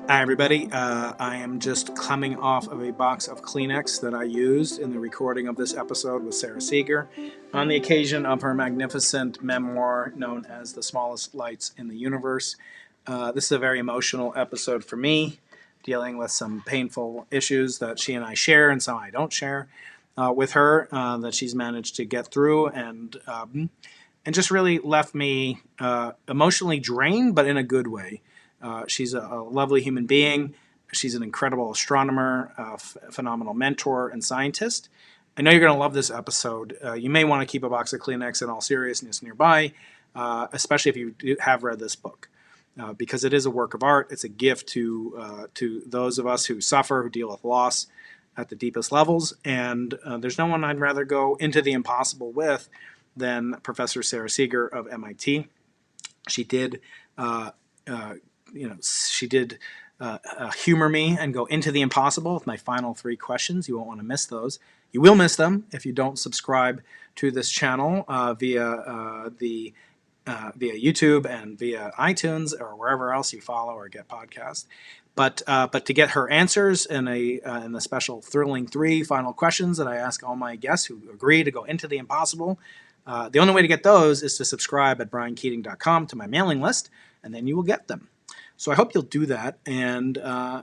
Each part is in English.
Hi, everybody. I am just coming off of a box of Kleenex that I used in the recording of this episode with Sara Seager on the occasion of her magnificent memoir known as The Smallest Lights in the Universe. This is a very emotional episode for me, dealing with some painful issues that she and I share and some I don't share with her that she's managed to get through and just really left me emotionally drained, but in a good way. She's a lovely human being. She's an incredible astronomer, phenomenal mentor, and scientist. I know you're going to love this episode. You may want to keep a box of Kleenex in all seriousness nearby, especially if you have read this book, because it is a work of art. It's a gift to those of us who suffer, who deal with loss at the deepest levels. And there's no one I'd rather go into the impossible with than Professor Sara Seager of MIT. She did. She did humor me and go into the impossible with my final 3 questions. You won't want to miss those. You will miss them if you don't subscribe to this channel via YouTube and via iTunes or wherever else you follow or get podcasts. But to get her answers in the special thrilling 3 final questions that I ask all my guests who agree to go into the impossible, the only way to get those is to subscribe at briankeating.com to my mailing list, and then you will get them. So I hope you'll do that, and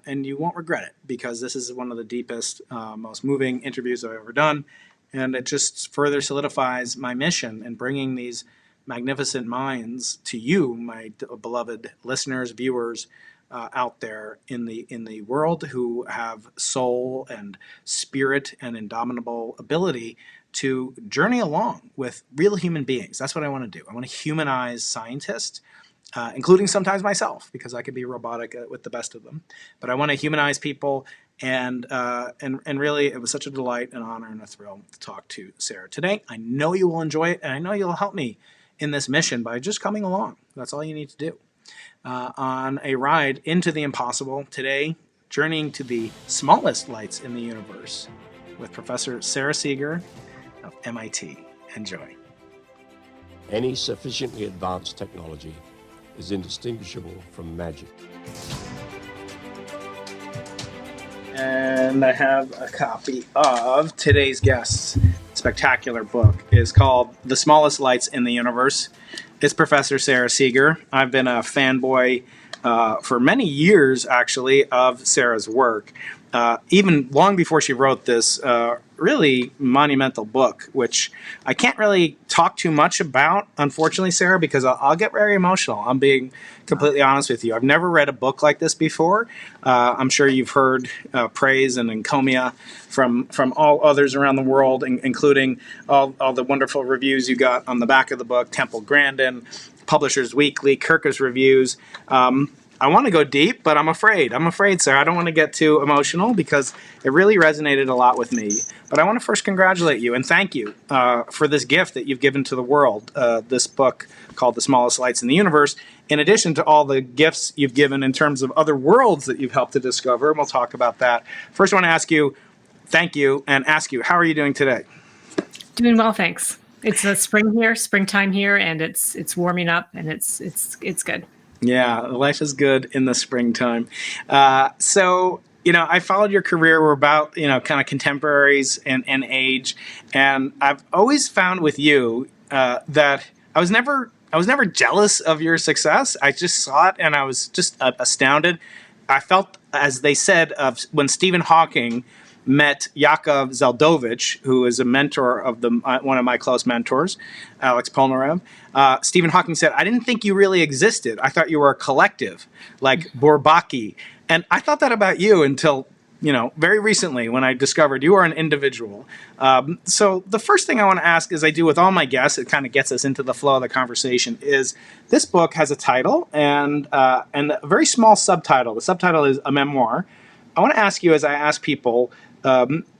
you won't regret it, because this is one of the deepest, most moving interviews I've ever done, and it just further solidifies my mission in bringing these magnificent minds to you, my beloved listeners, viewers out there in the world who have soul and spirit and indomitable ability to journey along with real human beings. That's what I want to do. I want to humanize scientists. Including sometimes myself, because I could be robotic with the best of them. But I want to humanize people, and really, it was such a delight, an honor, and a thrill to talk to Sara today. I know you will enjoy it, and I know you'll help me in this mission by just coming along. That's all you need to do. On a ride into the impossible today, journeying to the smallest lights in the universe with Professor Sara Seager of MIT. Enjoy. Any sufficiently advanced technology is indistinguishable from magic. And I have a copy of today's guest's spectacular book. It's called The Smallest Lights in the Universe. It's Professor Sara Seager. I've been a fanboy for many years, actually, of Sara's work. Even long before she wrote this really monumental book, which I can't really talk too much about, unfortunately, Sara, because I'll get very emotional. I'm being completely honest with you. I've never read a book like this before. I'm sure you've heard praise and encomia from all others around the world, including all the wonderful reviews you got on the back of the book, Temple Grandin, Publishers Weekly, Kirkus Reviews. I want to go deep, but I'm afraid, Sara. I don't want to get too emotional because it really resonated a lot with me. But I want to first congratulate you and thank you for this gift that you've given to the world, this book called The Smallest Lights in the Universe, in addition to all the gifts you've given in terms of other worlds that you've helped to discover. And we'll talk about that. First, I want to ask you, thank you, and ask you, how are you doing today? Doing well, thanks. It's springtime here, and it's warming up, and it's good. Yeah, life is good in the springtime. So, I followed your career. We're about, kind of contemporaries in age. And I've always found with you that I was never jealous of your success. I just saw it and I was just astounded. I felt, as they said, of when Stephen Hawking met Yakov Zeldovich, who is a mentor of one of my close mentors, Alex Polnareff. Stephen Hawking said, "I didn't think you really existed. I thought you were a collective, like Bourbaki." And I thought that about you until, very recently when I discovered you are an individual. So the first thing I want to ask, as I do with all my guests, it kind of gets us into the flow of the conversation, is this book has a title and a very small subtitle. The subtitle is a memoir. I want to ask you, as I ask people,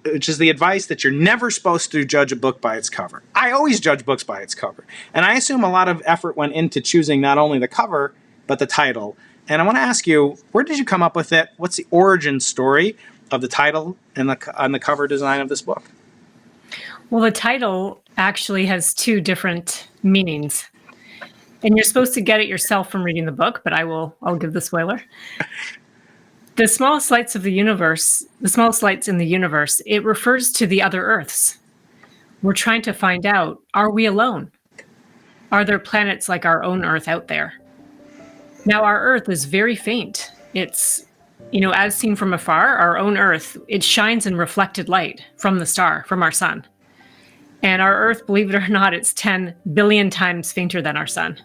which is the advice that you're never supposed to judge a book by its cover. I always judge books by its cover. And I assume a lot of effort went into choosing not only the cover, but the title. And I want to ask you, where did you come up with it? What's the origin story of the title and the cover design of this book? Well, the title actually has 2 different meanings. And you're supposed to get it yourself from reading the book, but I'll give the spoiler. The smallest lights of the universe, the smallest lights in the universe, it refers to the other Earths. We're trying to find out, are we alone? Are there planets like our own Earth out there? Now, our Earth is very faint. It's, as seen from afar, our own Earth, it shines in reflected light from the star, from our sun. And our Earth, believe it or not, it's 10 billion times fainter than our sun.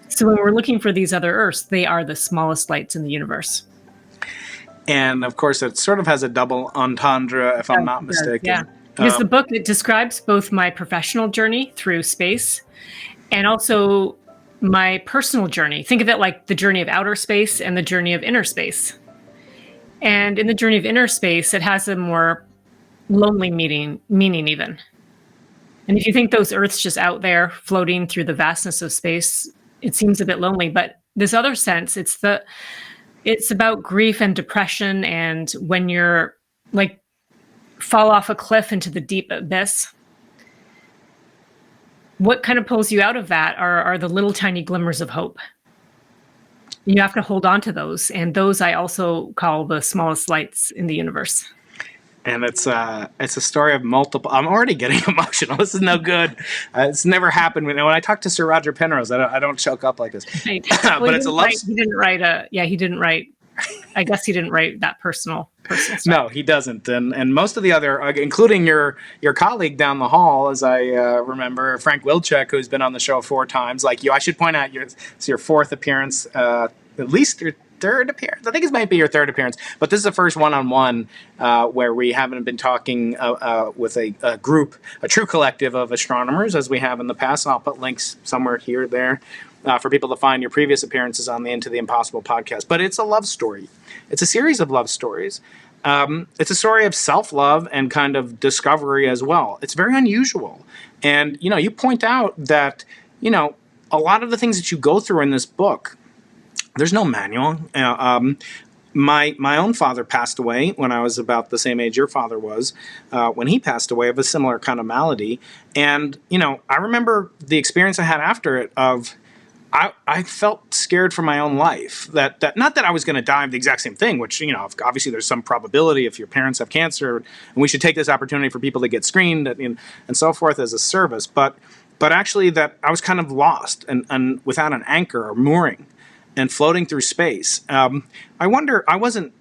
So when we're looking for these other Earths, they are the smallest lights in the universe. And of course, it sort of has a double entendre, if I'm not mistaken. Yeah. Because the book, it describes both my professional journey through space and also my personal journey. Think of it like the journey of outer space and the journey of inner space. And in the journey of inner space, it has a more lonely meaning even. And if you think those Earths just out there floating through the vastness of space, it seems a bit lonely. But this other sense, it's about grief and depression, and when you're like fall off a cliff into the deep abyss, what kind of pulls you out of that are the little tiny glimmers of hope. You have to hold on to those, and those I also call the smallest lights in the universe. And it's a story of multiple. I'm already getting emotional. This is no good. It's never happened. When I talk to Sir Roger Penrose, I don't choke up like this. Right. But it's a love. He didn't write. I guess he didn't write that personal stuff. No, he doesn't. And most of the other, including your colleague down the hall, as I remember, Frank Wilczek, who's been on the show 4 times, like you. I should point out it's your 4th appearance, at least your 3rd appearance. I think it might be your 3rd appearance, but this is the first one-on-one where we haven't been talking with a group, a true collective of astronomers, as we have in the past. And I'll put links somewhere here or there for people to find your previous appearances on the Into the Impossible podcast. But it's a love story. It's a series of love stories. It's a story of self-love and kind of discovery as well. It's very unusual. And, you point out that, a lot of the things that you go through in this book, there's no manual. My own father passed away when I was about the same age your father was, when he passed away of a similar kind of malady. And, I remember the experience I had after it of I felt scared for my own life. That not that I was going to die of the exact same thing, which, obviously there's some probability if your parents have cancer, and we should take this opportunity for people to get screened and so forth as a service. But actually that I was kind of lost and without an anchor or mooring, and floating through space. I wonder, I wasn't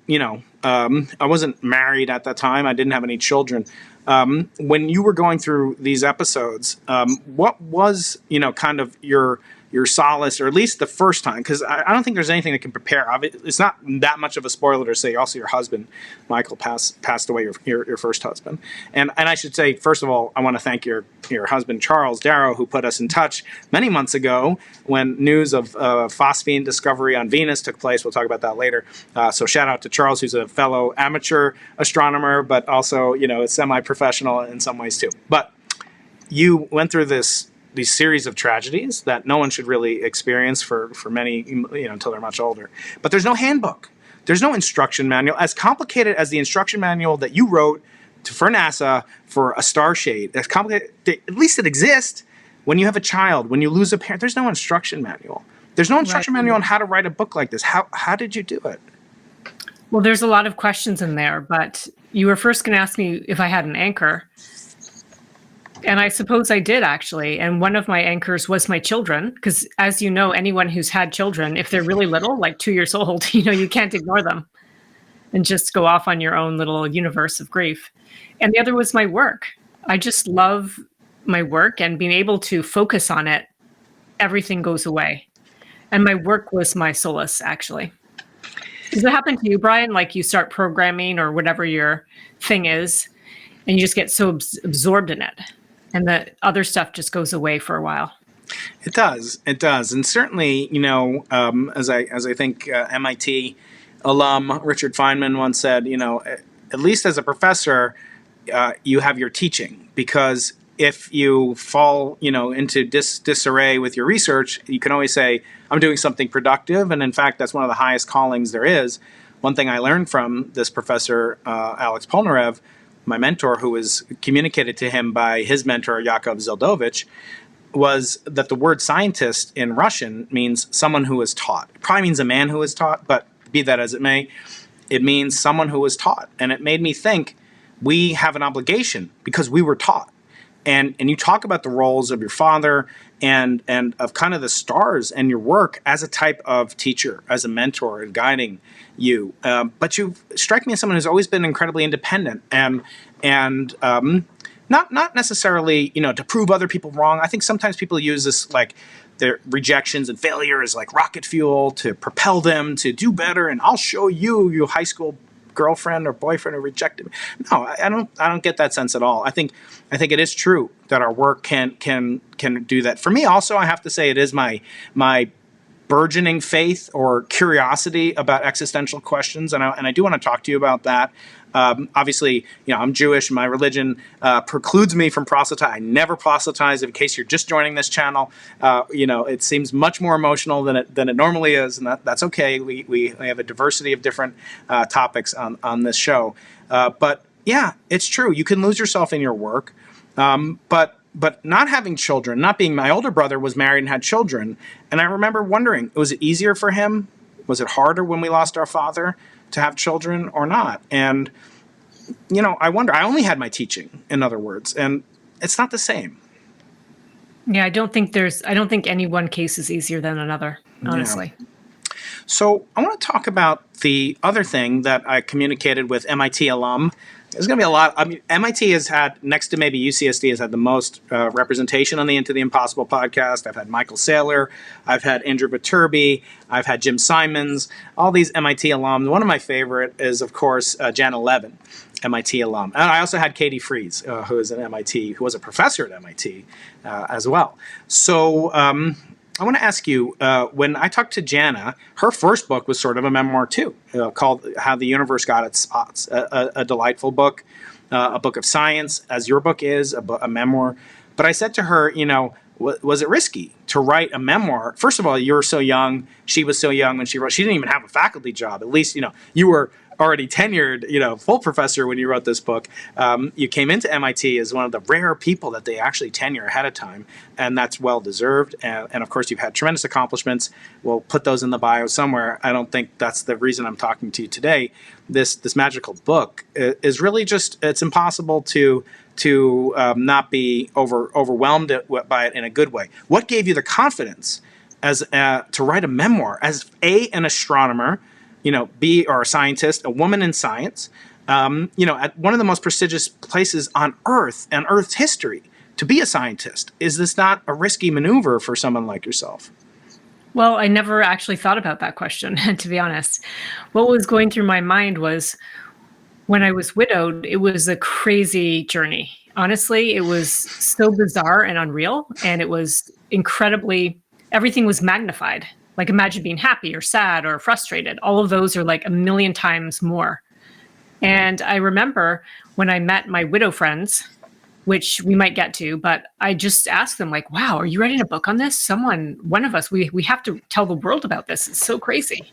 married at that time. I didn't have any children. When you were going through these episodes, what was, kind of your solace, or at least the first time? Because I don't think there's anything that can prepare. It's not that much of a spoiler to say also your husband, Michael, passed away, your first husband. And I should say, first of all, I want to thank your husband, Charles Darrow, who put us in touch many months ago when news of phosphine discovery on Venus took place. We'll talk about that later. So shout out to Charles, who's a fellow amateur astronomer, but also, semi-professional in some ways too. But you went through these series of tragedies that no one should really experience for many, until they're much older. But there's no handbook. There's no instruction manual. As complicated as the instruction manual that you wrote for NASA for a star shade, as complicated, at least it exists. When you have a child, when you lose a parent, there's no instruction manual. There's no instruction manual on how to write a book like this. How did you do it? Well, there's a lot of questions in there, but you were first going to ask me if I had an anchor. And I suppose I did, actually. And one of my anchors was my children, because as you know, anyone who's had children, if they're really little, like 2 years old, you can't ignore them and just go off on your own little universe of grief. And the other was my work. I just love my work, and being able to focus on it, everything goes away. And my work was my solace, actually. Does it happen to you, Brian? Like you start programming or whatever your thing is, and you just get so absorbed in it, and the other stuff just goes away for a while. It does. And certainly, as I think MIT alum Richard Feynman once said, at least as a professor, you have your teaching, because if you fall, into disarray with your research, you can always say, I'm doing something productive. And in fact, that's one of the highest callings there is. One thing I learned from this professor, Alex Polnareff, my mentor, who was communicated to him by his mentor, Yakov Zeldovich, was that the word scientist in Russian means someone who is taught. It probably means a man who is taught, but be that as it may, it means someone who was taught. And it made me think we have an obligation because we were taught. And you talk about the roles of your father and of kind of the stars and your work as a type of teacher, as a mentor and guiding you. But you strike me as someone who's always been incredibly independent and not necessarily, to prove other people wrong. I think sometimes people use this, like, their rejections and failure as like rocket fuel to propel them to do better. And I'll show you, your high school girlfriend or boyfriend who rejected me. No, I don't get that sense at all. I think it is true that our work can do that. For me, also, I have to say it is my burgeoning faith or curiosity about existential questions, and I do want to talk to you about that. Obviously, I'm Jewish. My religion precludes me from proselytizing. I never proselytize. In case you're just joining this channel, it seems much more emotional than it normally is, and that's okay. We have a diversity of different topics on this show. But yeah, it's true. You can lose yourself in your work, but not having children, not being, my older brother was married and had children, and I remember wondering, was it easier for him? Was it harder when we lost our father to have children or not? And, I wonder. I only had my teaching, in other words, and it's not the same. Yeah, I don't think any one case is easier than another, honestly. Yeah. So I want to talk about the other thing that I communicated with MIT alum. There's going to be a lot. I mean, MIT has had, next to maybe UCSD, has had the most representation on the Into the Impossible podcast. I've had Michael Saylor. I've had Andrew Viterbi. I've had Jim Simons. All these MIT alums. One of my favorite is, of course, Jana Levin, MIT alum. And I also had Katie Fries, who is an MIT, who was a professor at MIT as well. So I want to ask you, when I talked to Jana, her first book was sort of a memoir too, called How the Universe Got Its Spots, a delightful book, a book of science, as your book is, a memoir. But I said to her, was it risky to write a memoir? First of all, you were so young. She was so young when she wrote. She didn't even have a faculty job. At least, you were already tenured, full professor when you wrote this book. You came into MIT as one of the rare people that they actually tenure ahead of time, and that's well deserved. And of course, you've had tremendous accomplishments. We'll put those in the bio somewhere. I don't think that's the reason I'm talking to you today. This magical book is really just, it's impossible to not be overwhelmed by it in a good way. What gave you the confidence to write a memoir as an astronomer, B, or a scientist, a woman in science, at one of the most prestigious places on Earth and Earth's history, to be a scientist? Is this not a risky maneuver for someone like yourself? Well, I never actually thought about that question, to be honest. What was going through my mind was, when I was widowed, it was a crazy journey. Honestly, it was so bizarre and unreal, and it was everything was magnified. Like, imagine being happy or sad or frustrated. All of those are like a million times more. And I remember when I met my widow friends, which we might get to, but I just asked them, like, wow, are you writing a book on this? One of us, we have to tell the world about this. It's so crazy.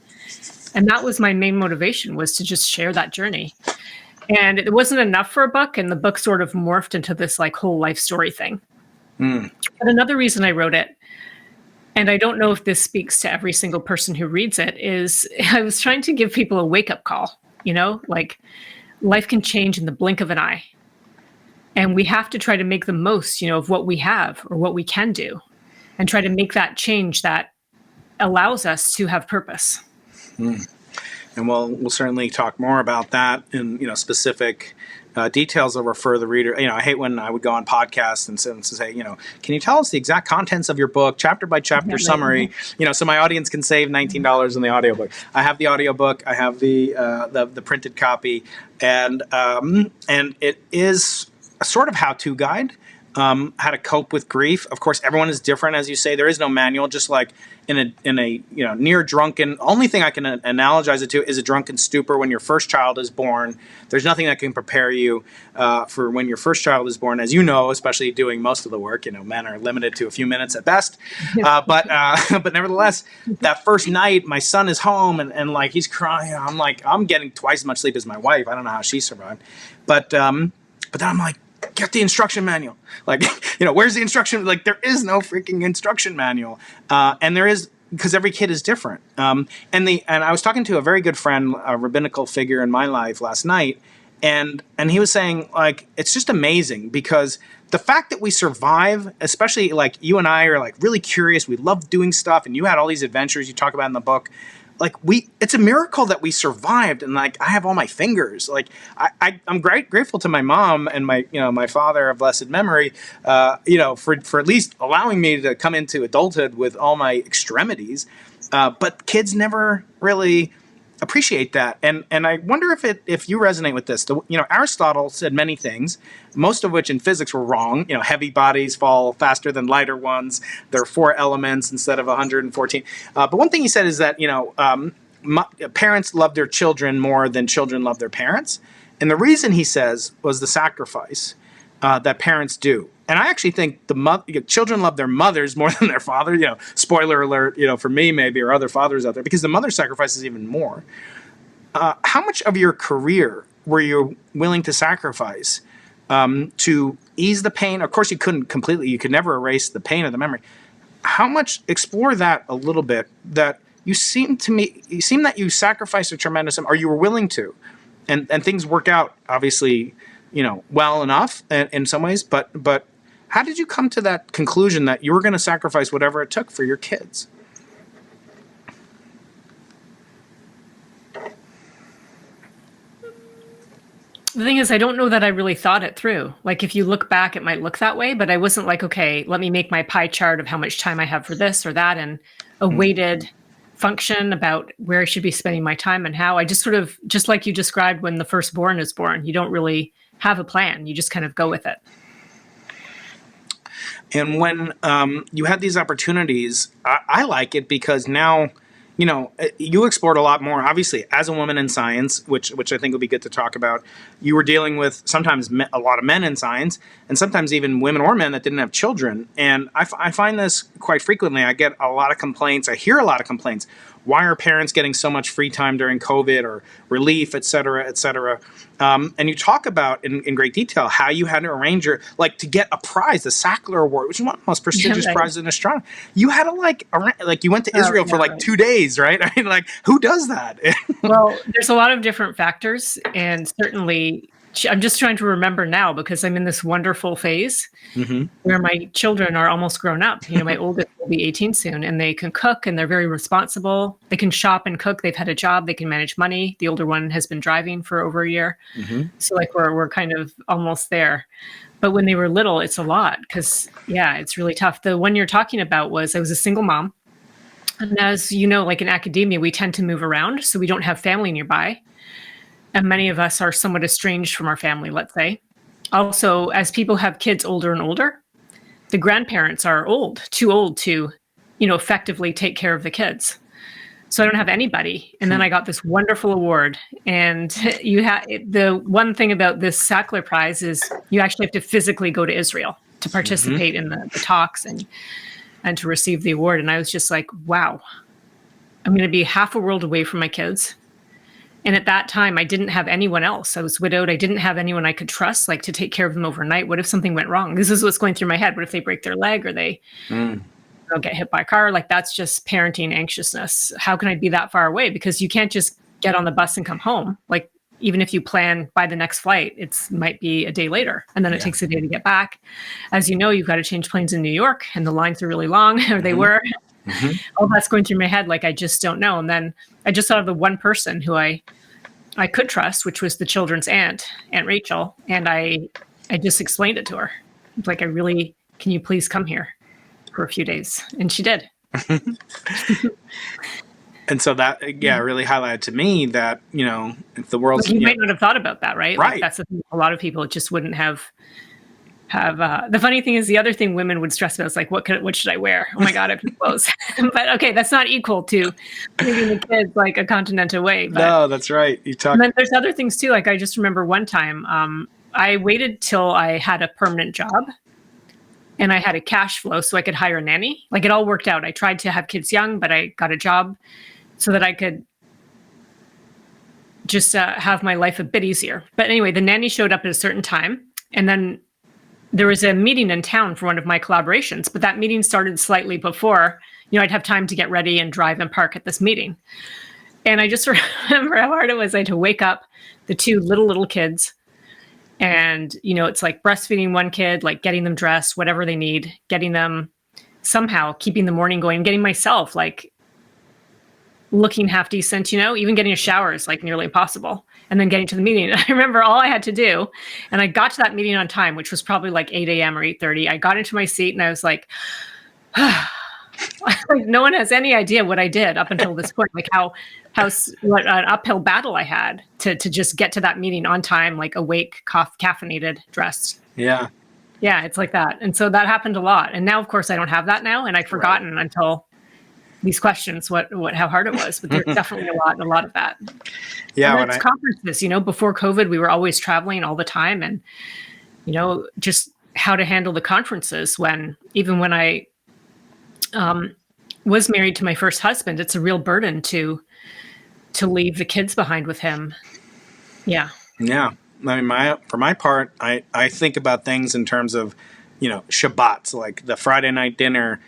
And that was my main motivation, was to just share that journey. And it wasn't enough for a book, and the book sort of morphed into this like whole life story thing. But another reason I wrote it, and I don't know if this speaks to every single person who reads it, is I was trying to give people a wake-up call. Like, life can change in the blink of an eye. And we have to try to make the most, of what we have or what we can do, and try to make that change that allows us to have purpose. And we'll certainly talk more about that in specific details. I'll refer the reader. I hate when I would go on podcasts and say, can you tell us the exact contents of your book, chapter by chapter summary, so my audience can save $19 in the audiobook. I have the audiobook. I have the printed copy, and it is a sort of how-to guide. How to cope with grief. Of course, everyone is different, as you say. There is no manual. Just like in a near drunken. Only thing I can analogize it to is a drunken stupor when your first child is born. There's nothing that can prepare you for when your first child is born, as you know, especially doing most of the work. Men are limited to a few minutes at best. But nevertheless, that first night, my son is home and like he's crying. I'm getting twice as much sleep as my wife. I don't know how she survived. But then I'm like, get the instruction manual. Like, where's the instruction? Like, there is no freaking instruction manual. And there is because every kid is different. And I was talking to a very good friend, a rabbinical figure in my life last night, and he was saying, like, it's just amazing because the fact that we survive, especially like you and I are like really curious, we love doing stuff, and you had all these adventures you talk about in the book. Like it's a miracle that we survived, and like I have all my fingers. Like I'm grateful to my mom and my father of blessed memory, for at least allowing me to come into adulthood with all my extremities. But kids never really appreciate that, and I wonder if you resonate with this. Aristotle said many things, most of which in physics were wrong. Heavy bodies fall faster than lighter ones. There are 4 elements instead of 114. But one thing he said is that parents love their children more than children love their parents, and the reason, he says, was the sacrifice that parents do. And I actually think children love their mothers more than their father. Spoiler alert, for me maybe, or other fathers out there, because the mother sacrifices even more. How much of your career were you willing to sacrifice to ease the pain? Of course, you couldn't completely. You could never erase the pain of the memory. How much? Explore that a little bit. That you seem that you sacrificed a tremendous amount, or you were willing to, and things work out obviously, well enough in some ways. But how did you come to that conclusion that you were going to sacrifice whatever it took for your kids? The thing is, I don't know that I really thought it through. Like, if you look back, it might look that way, but I wasn't like, okay, let me make my pie chart of how much time I have for this or that, and a weighted function about where I should be spending my time and how. I just sort of, just like you described when the firstborn is born, you don't really have a plan. You just kind of go with it. And when you had these opportunities, I like it because now, you explored a lot more, obviously, as a woman in science, which I think would be good to talk about. You were dealing with sometimes a lot of men in science, and sometimes even women or men that didn't have children. And I find this quite frequently. I get a lot of complaints. I hear a lot of complaints. Why are parents getting so much free time during COVID or relief, et cetera, et cetera? And you talk about in great detail how you had to arrange to get a prize, the Sackler Award, which is one of the most prestigious prizes in astronomy. You had to you went to Israel for 2 days, right? I mean, who does that? Well, there's a lot of different factors, and certainly I'm just trying to remember now because I'm in this wonderful phase where my children are almost grown up. My oldest will be 18 soon, and they can cook, and they're very responsible. They can shop and cook. They've had a job. They can manage money. The older one has been driving for over a year. So we're kind of almost there. But when they were little, it's a lot because, it's really tough. The one you're talking about I was a single mom. And as you know, like in academia, we tend to move around, so we don't have family nearby. And many of us are somewhat estranged from our family, let's say. Also, as people have kids older and older, the grandparents are too old to, effectively take care of the kids. So I don't have anybody. And then I got this wonderful award. And the one thing about this Sackler Prize is you actually have to physically go to Israel to participate in the talks and to receive the award. And I was just like, wow, I'm going to be half a world away from my kids. And at that time, I didn't have anyone else. I was widowed. I didn't have anyone I could trust, to take care of them overnight. What if something went wrong? This is what's going through my head. What if they break their leg or they get hit by a car? That's just parenting anxiousness. How can I be that far away? Because you can't just get on the bus and come home. Even if you plan by the next flight, it might be a day later. And then it takes a day to get back. As you know, you've got to change planes in New York, and the lines are really long, or they were. All that's going through my head. I just don't know. And then I just thought of the one person who I could trust, which was the children's Aunt Rachel. And I just explained it to her. Can you please come here for a few days? And she did. And so that, really highlighted to me that, if the world's... You might not have thought about that, right? Right. That's the thing. A lot of people just wouldn't have the funny thing is the other thing women would stress about is what should I wear? Oh my God, I have clothes. But okay, that's not equal to leaving the kids a continent away. But, no, that's right. And then there's other things too. I just remember one time I waited till I had a permanent job and I had a cash flow so I could hire a nanny. It all worked out. I tried to have kids young, but I got a job so that I could just have my life a bit easier. But anyway, the nanny showed up at a certain time, and then there was a meeting in town for one of my collaborations, but that meeting started slightly before, I'd have time to get ready and drive and park at this meeting. And I just remember how hard it was. I had to wake up the two little kids. And, it's like breastfeeding one kid, like getting them dressed, whatever they need, getting them somehow, keeping the morning going, getting myself like looking half decent, even getting a shower is like nearly impossible. And then getting to the meeting. I remember all I had to do, and I got to that meeting on time, which was probably like 8 a.m. or 8:30. I got into my seat and I was like, no one has any idea what I did up until this point, like what an uphill battle I had to just get to that meeting on time, like awake, caffeinated, dressed. Yeah. Yeah, it's like that. And so that happened a lot. And now, of course, I don't have that now. And I'd forgotten until these questions how hard it was. But there's definitely a lot of that. Yeah. And that's conferences, before COVID, we were always traveling all the time. And, just how to handle the conferences even when I was married to my first husband, it's a real burden to leave the kids behind with him. Yeah. Yeah. I mean, for my part, I think about things in terms of, Shabbats, like the Friday night dinner.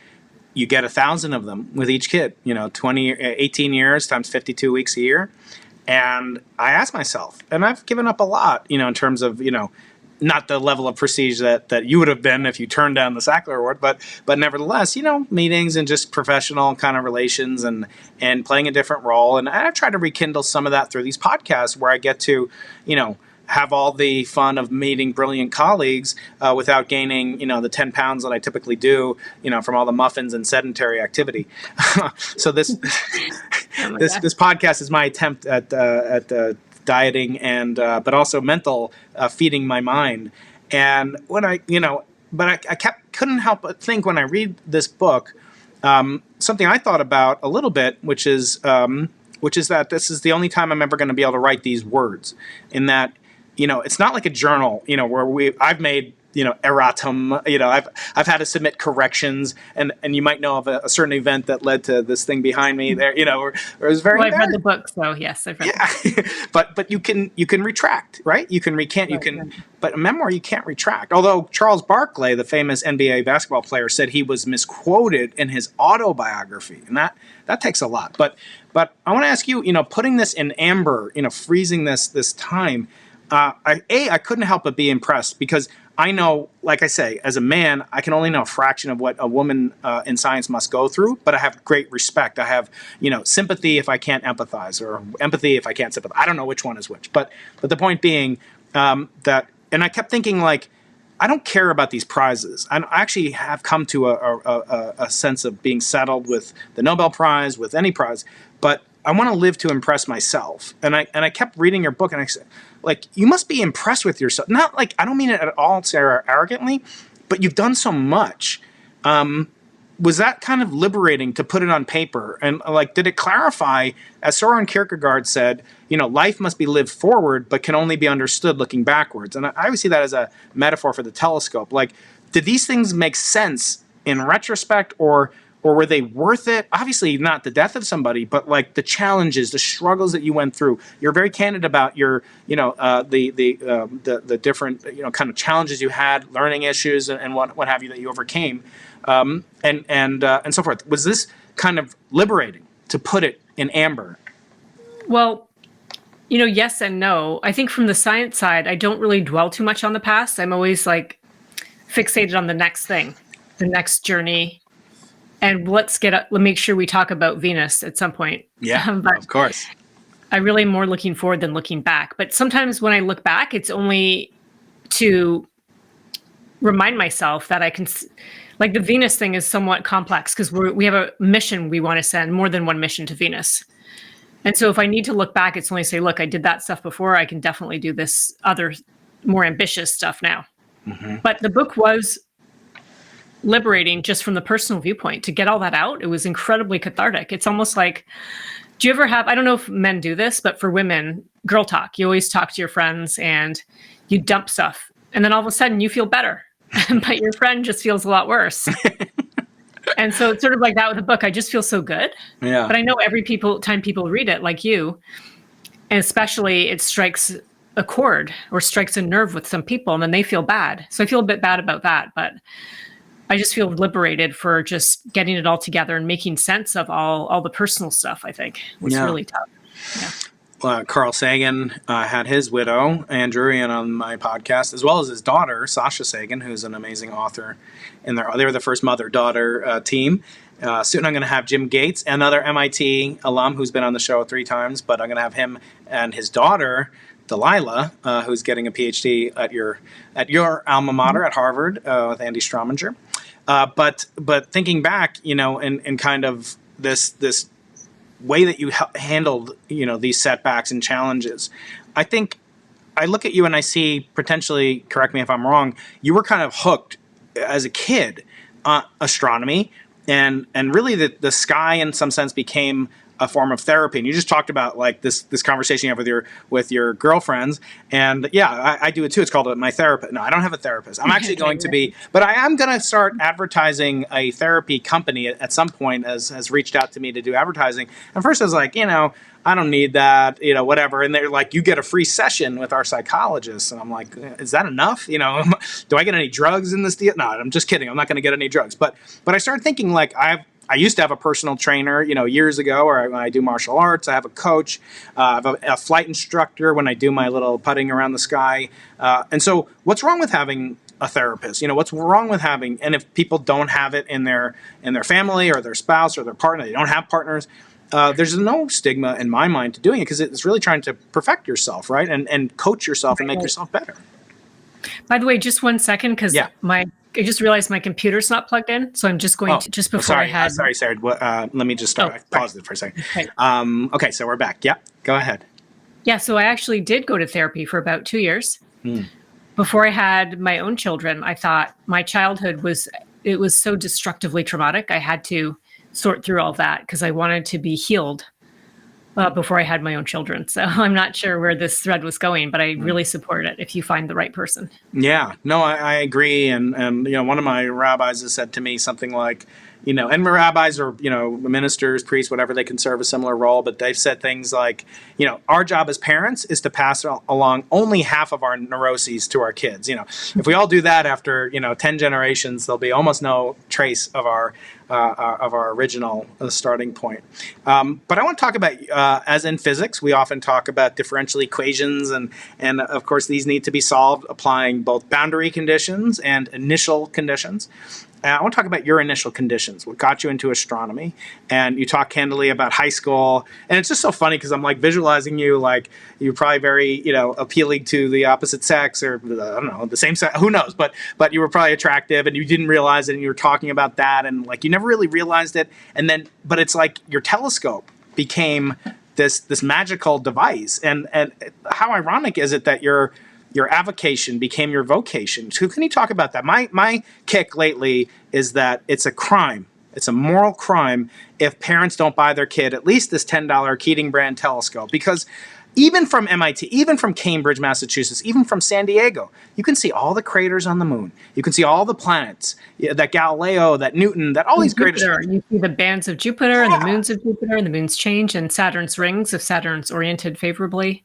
You get 1,000 of them with each kid, 18 years times 52 weeks a year. And I ask myself, and I've given up a lot, in terms of, not the level of prestige that you would have been if you turned down the Sackler Award, but nevertheless, meetings and just professional kind of relations and playing a different role. And I try to rekindle some of that through these podcasts where I get to, have all the fun of meeting brilliant colleagues without gaining, the 10 pounds that I typically do, from all the muffins and sedentary activity. So this podcast is my attempt at dieting and but also mental feeding my mind. And when I couldn't help but think when I read this book, something I thought about a little bit, which is that this is the only time I'm ever going to be able to write these words. In that, it's not like a journal, where I've made, erratum, I've had to submit corrections, and you might know of a certain event that led to this thing behind me there, where it was very. Well, I've read the book, so yes, I've read. Yeah, but you can retract, right? You can recant, but a memoir you can't retract. Although Charles Barkley, the famous NBA basketball player, said he was misquoted in his autobiography, and that takes a lot. But I want to ask you, putting this in amber, freezing this time. I couldn't help but be impressed because I know, like I say, as a man, I can only know a fraction of what a woman in science must go through, but I have great respect. I have, sympathy if I can't empathize, or empathy if I can't sympathize. I don't know which one is which, but the point being that, and I kept thinking, like, I don't care about these prizes. I actually have come to a sense of being settled with the Nobel Prize, with any prize, but I want to live to impress myself. And I kept reading your book, and I said, like, you must be impressed with yourself. Not like, I don't mean it at all, Sarah, arrogantly, but you've done so much. Was that kind of liberating to put it on paper? And like, did it clarify, as Soren Kierkegaard said, life must be lived forward, but can only be understood looking backwards. And I always see that as a metaphor for the telescope. Like, did these things make sense in retrospect, or were they worth it? Obviously not the death of somebody, but like the challenges, the struggles that you went through. You're very candid about your, the different, kind of challenges you had, learning issues and what have you that you overcame, and so forth. Was this kind of liberating to put it in amber? Well, yes and no. I think from the science side, I don't really dwell too much on the past. I'm always like fixated on the next thing, the next journey. And let's make sure we talk about Venus at some point. Yeah, of course. I'm really more looking forward than looking back. But sometimes when I look back, it's only to remind myself that I can, like, the Venus thing is somewhat complex because we have a mission we want to send, more than one mission to Venus. And so if I need to look back, it's only say, look, I did that stuff before. I can definitely do this other more ambitious stuff now. Mm-hmm. But the book was liberating just from the personal viewpoint to get all that out. It was incredibly cathartic. It's almost like, do you ever have, I don't know if men do this, but for women, girl talk. You always talk to your friends and you dump stuff. And then all of a sudden you feel better, but your friend just feels a lot worse. And so it's sort of like that with the book. I just feel so good. Yeah. But I know every time people read it, like you, and especially it strikes a chord or strikes a nerve with some people and then they feel bad. So I feel a bit bad about that. But I just feel liberated for just getting it all together and making sense of all the personal stuff, I think, was really tough. Yeah. Carl Sagan had his widow, Anne Druyan, on my podcast, as well as his daughter, Sasha Sagan, who's an amazing author. And they were the first mother-daughter team. Soon I'm going to have Jim Gates, another MIT alum who's been on the show 3 times, but I'm going to have him and his daughter, Delilah, who's getting a PhD at your alma mater at Harvard with Andy Strominger. But thinking back, and kind of this way that you handled, these setbacks and challenges, I think I look at you and I see, potentially, correct me if I'm wrong, you were kind of hooked as a kid on astronomy, and really the sky in some sense became a form of therapy. And you just talked about like this conversation you have with your girlfriends. And yeah, I do it too. It's called my therapist. No, I don't have a therapist. I'm actually going to be, but I am going to start advertising a therapy company at some point has reached out to me to do advertising. And first I was like, I don't need that, whatever. And they're like, you get a free session with our psychologist. And I'm like, is that enough? Do I get any drugs in this deal? No, I'm just kidding. I'm not going to get any drugs. But I started thinking like I used to have a personal trainer, years ago, or when I do martial arts. I have a coach. I have a flight instructor when I do my little putting around the sky. And so what's wrong with having a therapist? What's wrong with having, and if people don't have it in their family or their spouse or their partner, they don't have partners, there's no stigma in my mind to doing it, because it's really trying to perfect yourself, right? And coach yourself and make yourself better. By the way, just 1 second, because I just realized my computer's not plugged in, so I'm just going to, just before I had... Sorry. Let me just start. I paused it for a second. Okay. Okay, so we're back. Yeah, go ahead. Yeah, so I actually did go to therapy for about 2 years. Before I had my own children, I thought my childhood was so destructively traumatic. I had to sort through all that because I wanted to be healed before I had my own children. So I'm not sure where this thread was going, but I really support it if you find the right person. Yeah, no, I agree. And one of my rabbis has said to me something like, and rabbis or, ministers, priests, whatever, they can serve a similar role, but they've said things like, our job as parents is to pass along only half of our neuroses to our kids. If we all do that after, 10 generations, there'll be almost no trace of our original starting point. But I want to talk about, as in physics, we often talk about differential equations, and of course these need to be solved applying both boundary conditions and initial conditions. I want to talk about your initial conditions, what got you into astronomy. And you talk candidly about high school. And it's just so funny because I'm like visualizing you like you're probably very, appealing to the opposite sex, or I don't know, the same sex, who knows. But you were probably attractive and you didn't realize it, and you were talking about that, and like you never really realized it. And then, but it's like your telescope became this magical device. And how ironic is it that your avocation became your vocation? So can you talk about that? My kick lately is that it's a crime. It's a moral crime if parents don't buy their kid at least this $10 Keating brand telescope, because even from MIT, even from Cambridge, Massachusetts, even from San Diego, you can see all the craters on the moon. You can see all the planets, that Galileo, that Newton, that all these great... You see the bands of Jupiter and the moons of Jupiter, and the moons change, and Saturn's rings if Saturn's oriented favorably.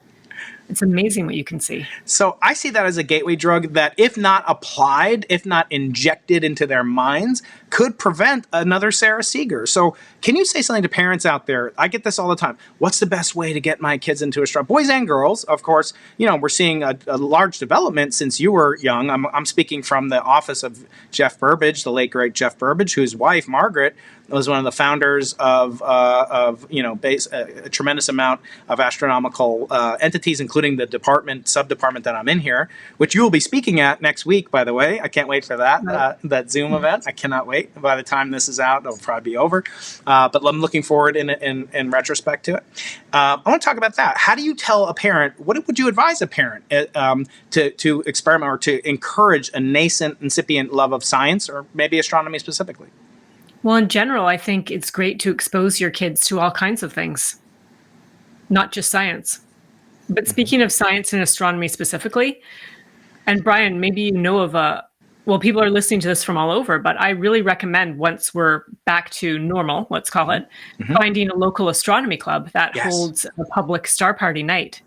It's amazing what you can see. So I see that as a gateway drug that, if not applied, if not injected into their minds, could prevent another Sara Seager. So can you say something to parents out there? I get this all the time. What's the best way to get my kids into astronomy? Boys and girls, of course. We're seeing a large development since you were young. I'm speaking from the office of Jeff Burbidge, the late great Jeff Burbidge, whose wife Margaret was one of the founders of a tremendous amount of astronomical entities, including the sub-department that I'm in here, which you will be speaking at next week, by the way. I can't wait for that Zoom event. I cannot wait. By the time this is out, it'll probably be over. But I'm looking forward in retrospect to it. I want to talk about that. How do you tell a parent, what would you advise a parent to experiment or to encourage a nascent, incipient love of science, or maybe astronomy specifically? Well, in general, I think it's great to expose your kids to all kinds of things, not just science. But speaking of science and astronomy specifically, and Brian, maybe you know of people are listening to this from all over, but I really recommend, once we're back to normal, let's call it, finding a local astronomy club that holds a public star party night.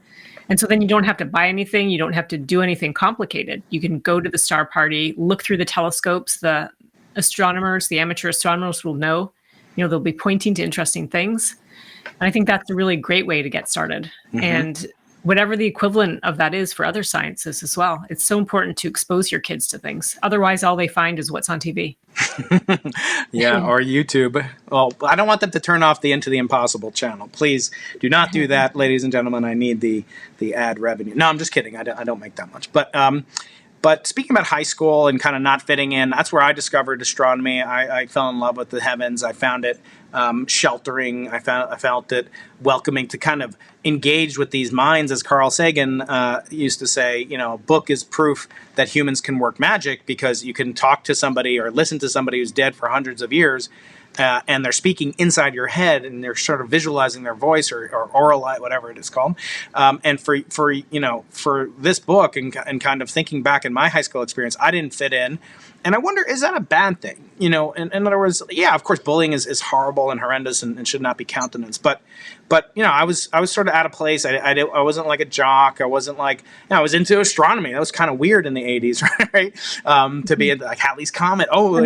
And so then you don't have to buy anything. You don't have to do anything complicated. You can go to the star party, look through the telescopes, the astronomers, the amateur astronomers will know. They'll be pointing to interesting things. And I think that's a really great way to get started. And whatever the equivalent of that is for other sciences as well. It's so important to expose your kids to things. Otherwise, all they find is what's on TV. Yeah, or YouTube. Well, I don't want them to turn off the Into the Impossible channel. Please do not do that, ladies and gentlemen. I need the ad revenue. No, I'm just kidding. I don't make that much. But speaking about high school and kind of not fitting in, that's where I discovered astronomy. I fell in love with the heavens. I found it sheltering. I felt it welcoming to kind of engage with these minds, as Carl Sagan used to say. A book is proof that humans can work magic, because you can talk to somebody or listen to somebody who's dead for hundreds of years, and they're speaking inside your head, and they're sort of visualizing their voice or oral, whatever it is called. And for this book and kind of thinking back in my high school experience, I didn't fit in. And I wonder, is that a bad thing? In other words, yeah, of course, bullying is horrible and horrendous and should not be countenanced. But I was sort of out of place. I wasn't like a jock. I wasn't like, I was into astronomy. That was kind of weird in the 80s, right? To be like Halley's Comet. Oh,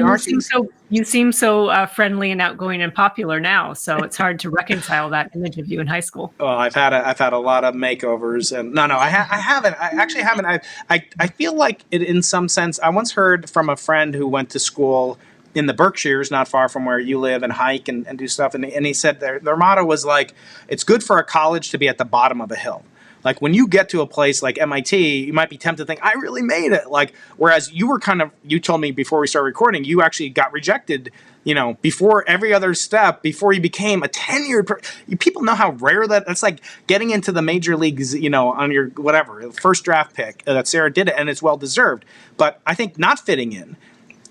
you seem so friendly and outgoing and popular now. So it's hard to reconcile that image of you in high school. Well, I've had a lot of makeovers, and I haven't. I actually haven't. I feel like it in some sense. I once heard from a friend who went to school in the Berkshires, not far from where you live, and hike and do stuff. And he said their motto was like, it's good for a college to be at the bottom of a hill. Like when you get to a place like MIT, you might be tempted to think, I really made it. Like, whereas you told me before we started recording, you actually got rejected, before every other step, before you became a tenured people know how rare that's like getting into the major leagues, on your whatever, first draft pick that Sarah did it, and it's well deserved. But I think not fitting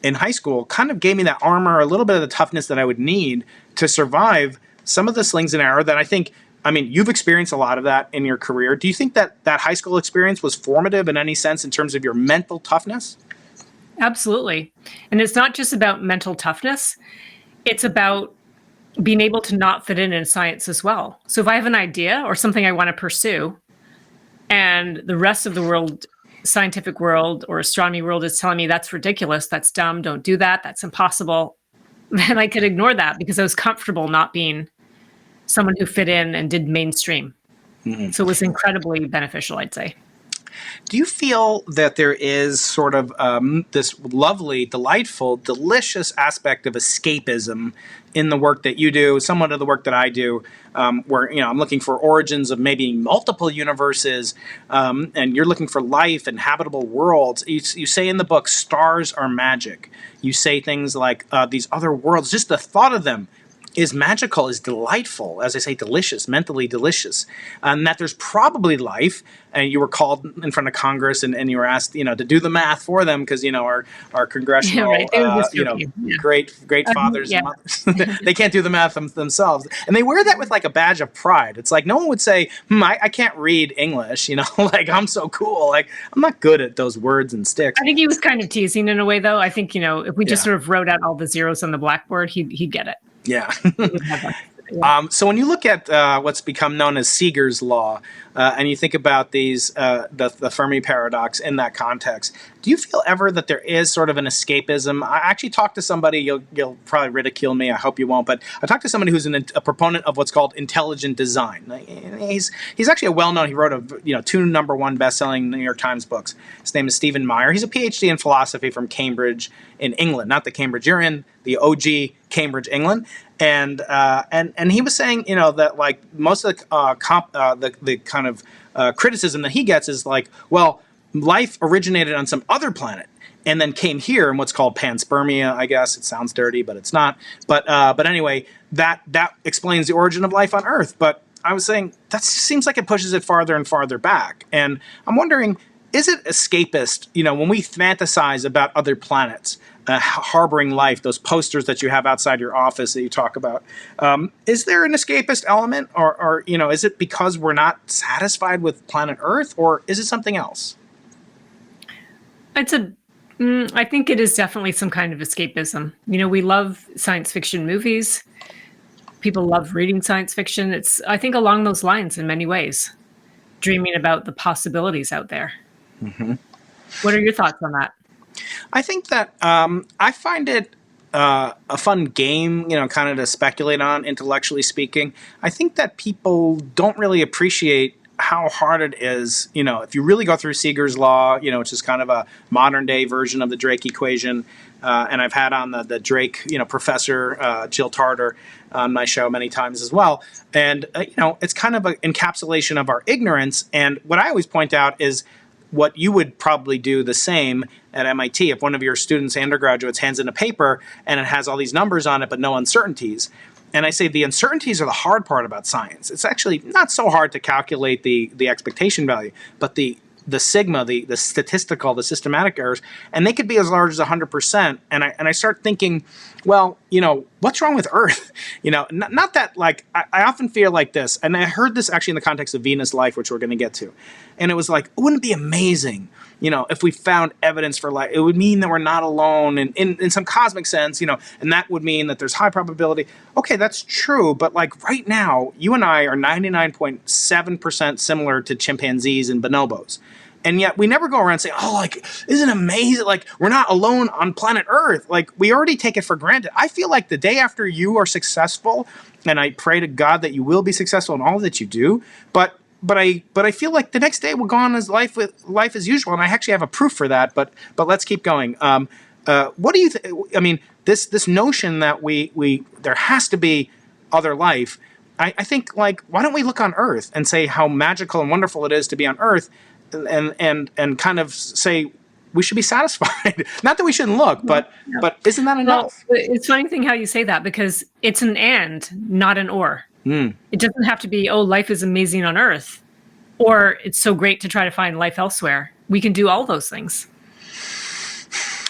in high school kind of gave me that armor, a little bit of the toughness that I would need to survive some of the slings and arrows that I think, you've experienced a lot of that in your career. Do you think that high school experience was formative in any sense in terms of your mental toughness? Absolutely. And it's not just about mental toughness. It's about being able to not fit in science as well. So if I have an idea or something I want to pursue, and the rest of the world, scientific world or astronomy world, is telling me that's ridiculous, that's dumb, don't do that, that's impossible, then I could ignore that because I was comfortable not being someone who fit in and did mainstream. Mm-hmm. So it was incredibly beneficial, I'd say. Do you feel that there is sort of this lovely, delightful, delicious aspect of escapism in the work that you do, somewhat of the work that I do, where I'm looking for origins of maybe multiple universes, and you're looking for life and habitable worlds. You say in the book, stars are magic. You say things like these other worlds, just the thought of them is magical, is delightful, as I say, delicious, mentally delicious, and that there's probably life. And you were called in front of Congress, and you were asked, to do the math for them because our congressional, great fathers and mothers, they can't do the math themselves, and they wear that with like a badge of pride. It's like no one would say, I can't read English, like I'm so cool, like I'm not good at those words and sticks. I think he was kind of teasing in a way, though. I think if we just sort of wrote out all the zeros on the blackboard, he'd get it. Yeah. So when you look at what's become known as Seager's law, and you think about these the Fermi paradox in that context, do you feel ever that there is sort of an escapism? I actually talked to somebody, you'll probably ridicule me, I hope you won't, but I talked to somebody who's a proponent of what's called intelligent design. He's actually a well-known, he wrote 2 #1 best-selling New York Times books. His name is Stephen Meyer. He's a PhD in philosophy from Cambridge in England, not the Cambridge you're in, the OG Cambridge, England. And he was saying, that like most of the kind of criticism that he gets is like, well, life originated on some other planet and then came here in what's called panspermia. I guess it sounds dirty, but it's not. But anyway, that explains the origin of life on Earth. But I was saying that seems like it pushes it farther and farther back. And I'm wondering, is it escapist? When we fantasize about other planets, harboring life, those posters that you have outside your office that you talk about, is there an escapist element, or is it because we're not satisfied with planet Earth, or is it something else? I think it is definitely some kind of escapism. We love science fiction movies. People love reading science fiction. It's, I think, along those lines in many ways, dreaming about the possibilities out there. Mm-hmm. What are your thoughts on that? I think that I find it a fun game, kind of to speculate on, intellectually speaking. I think that people don't really appreciate how hard it is, if you really go through Seager's law, which is kind of a modern day version of the Drake equation. And I've had on the Drake, professor, Jill Tarter, on my show many times as well. And, it's kind of an encapsulation of our ignorance. And what I always point out is what you would probably do the same at MIT. If one of your students, undergraduates, hands in a paper and it has all these numbers on it, but no uncertainties. And I say the uncertainties are the hard part about science. It's actually not so hard to calculate the expectation value, but the sigma, the statistical, the systematic errors, and they could be as large as 100%. And I start thinking, well, what's wrong with Earth? Not that, like, I often feel like this, and I heard this actually in the context of Venus life, which we're going to get to. And it was like, wouldn't it be amazing, if we found evidence for life? It would mean that we're not alone in some cosmic sense, and that would mean that there's high probability. Okay, that's true, but like right now, you and I are 99.7% similar to chimpanzees and bonobos. And yet we never go around saying, oh, like, isn't it amazing? Like, we're not alone on planet Earth. Like, we already take it for granted. I feel like the day after you are successful, and I pray to God that you will be successful in all that you do, but I feel like the next day will go on as life as usual, and I actually have a proof for that. But let's keep going. What do you think? I mean, this notion that we there has to be other life. I think, like, why don't we look on Earth and say how magical and wonderful it is to be on Earth, and kind of say we should be satisfied. Not that we shouldn't look, but isn't that enough? Well, it's funny thing how you say that, because it's an and, not an or. It doesn't have to be, oh, life is amazing on Earth, or it's so great to try to find life elsewhere. We can do all those things.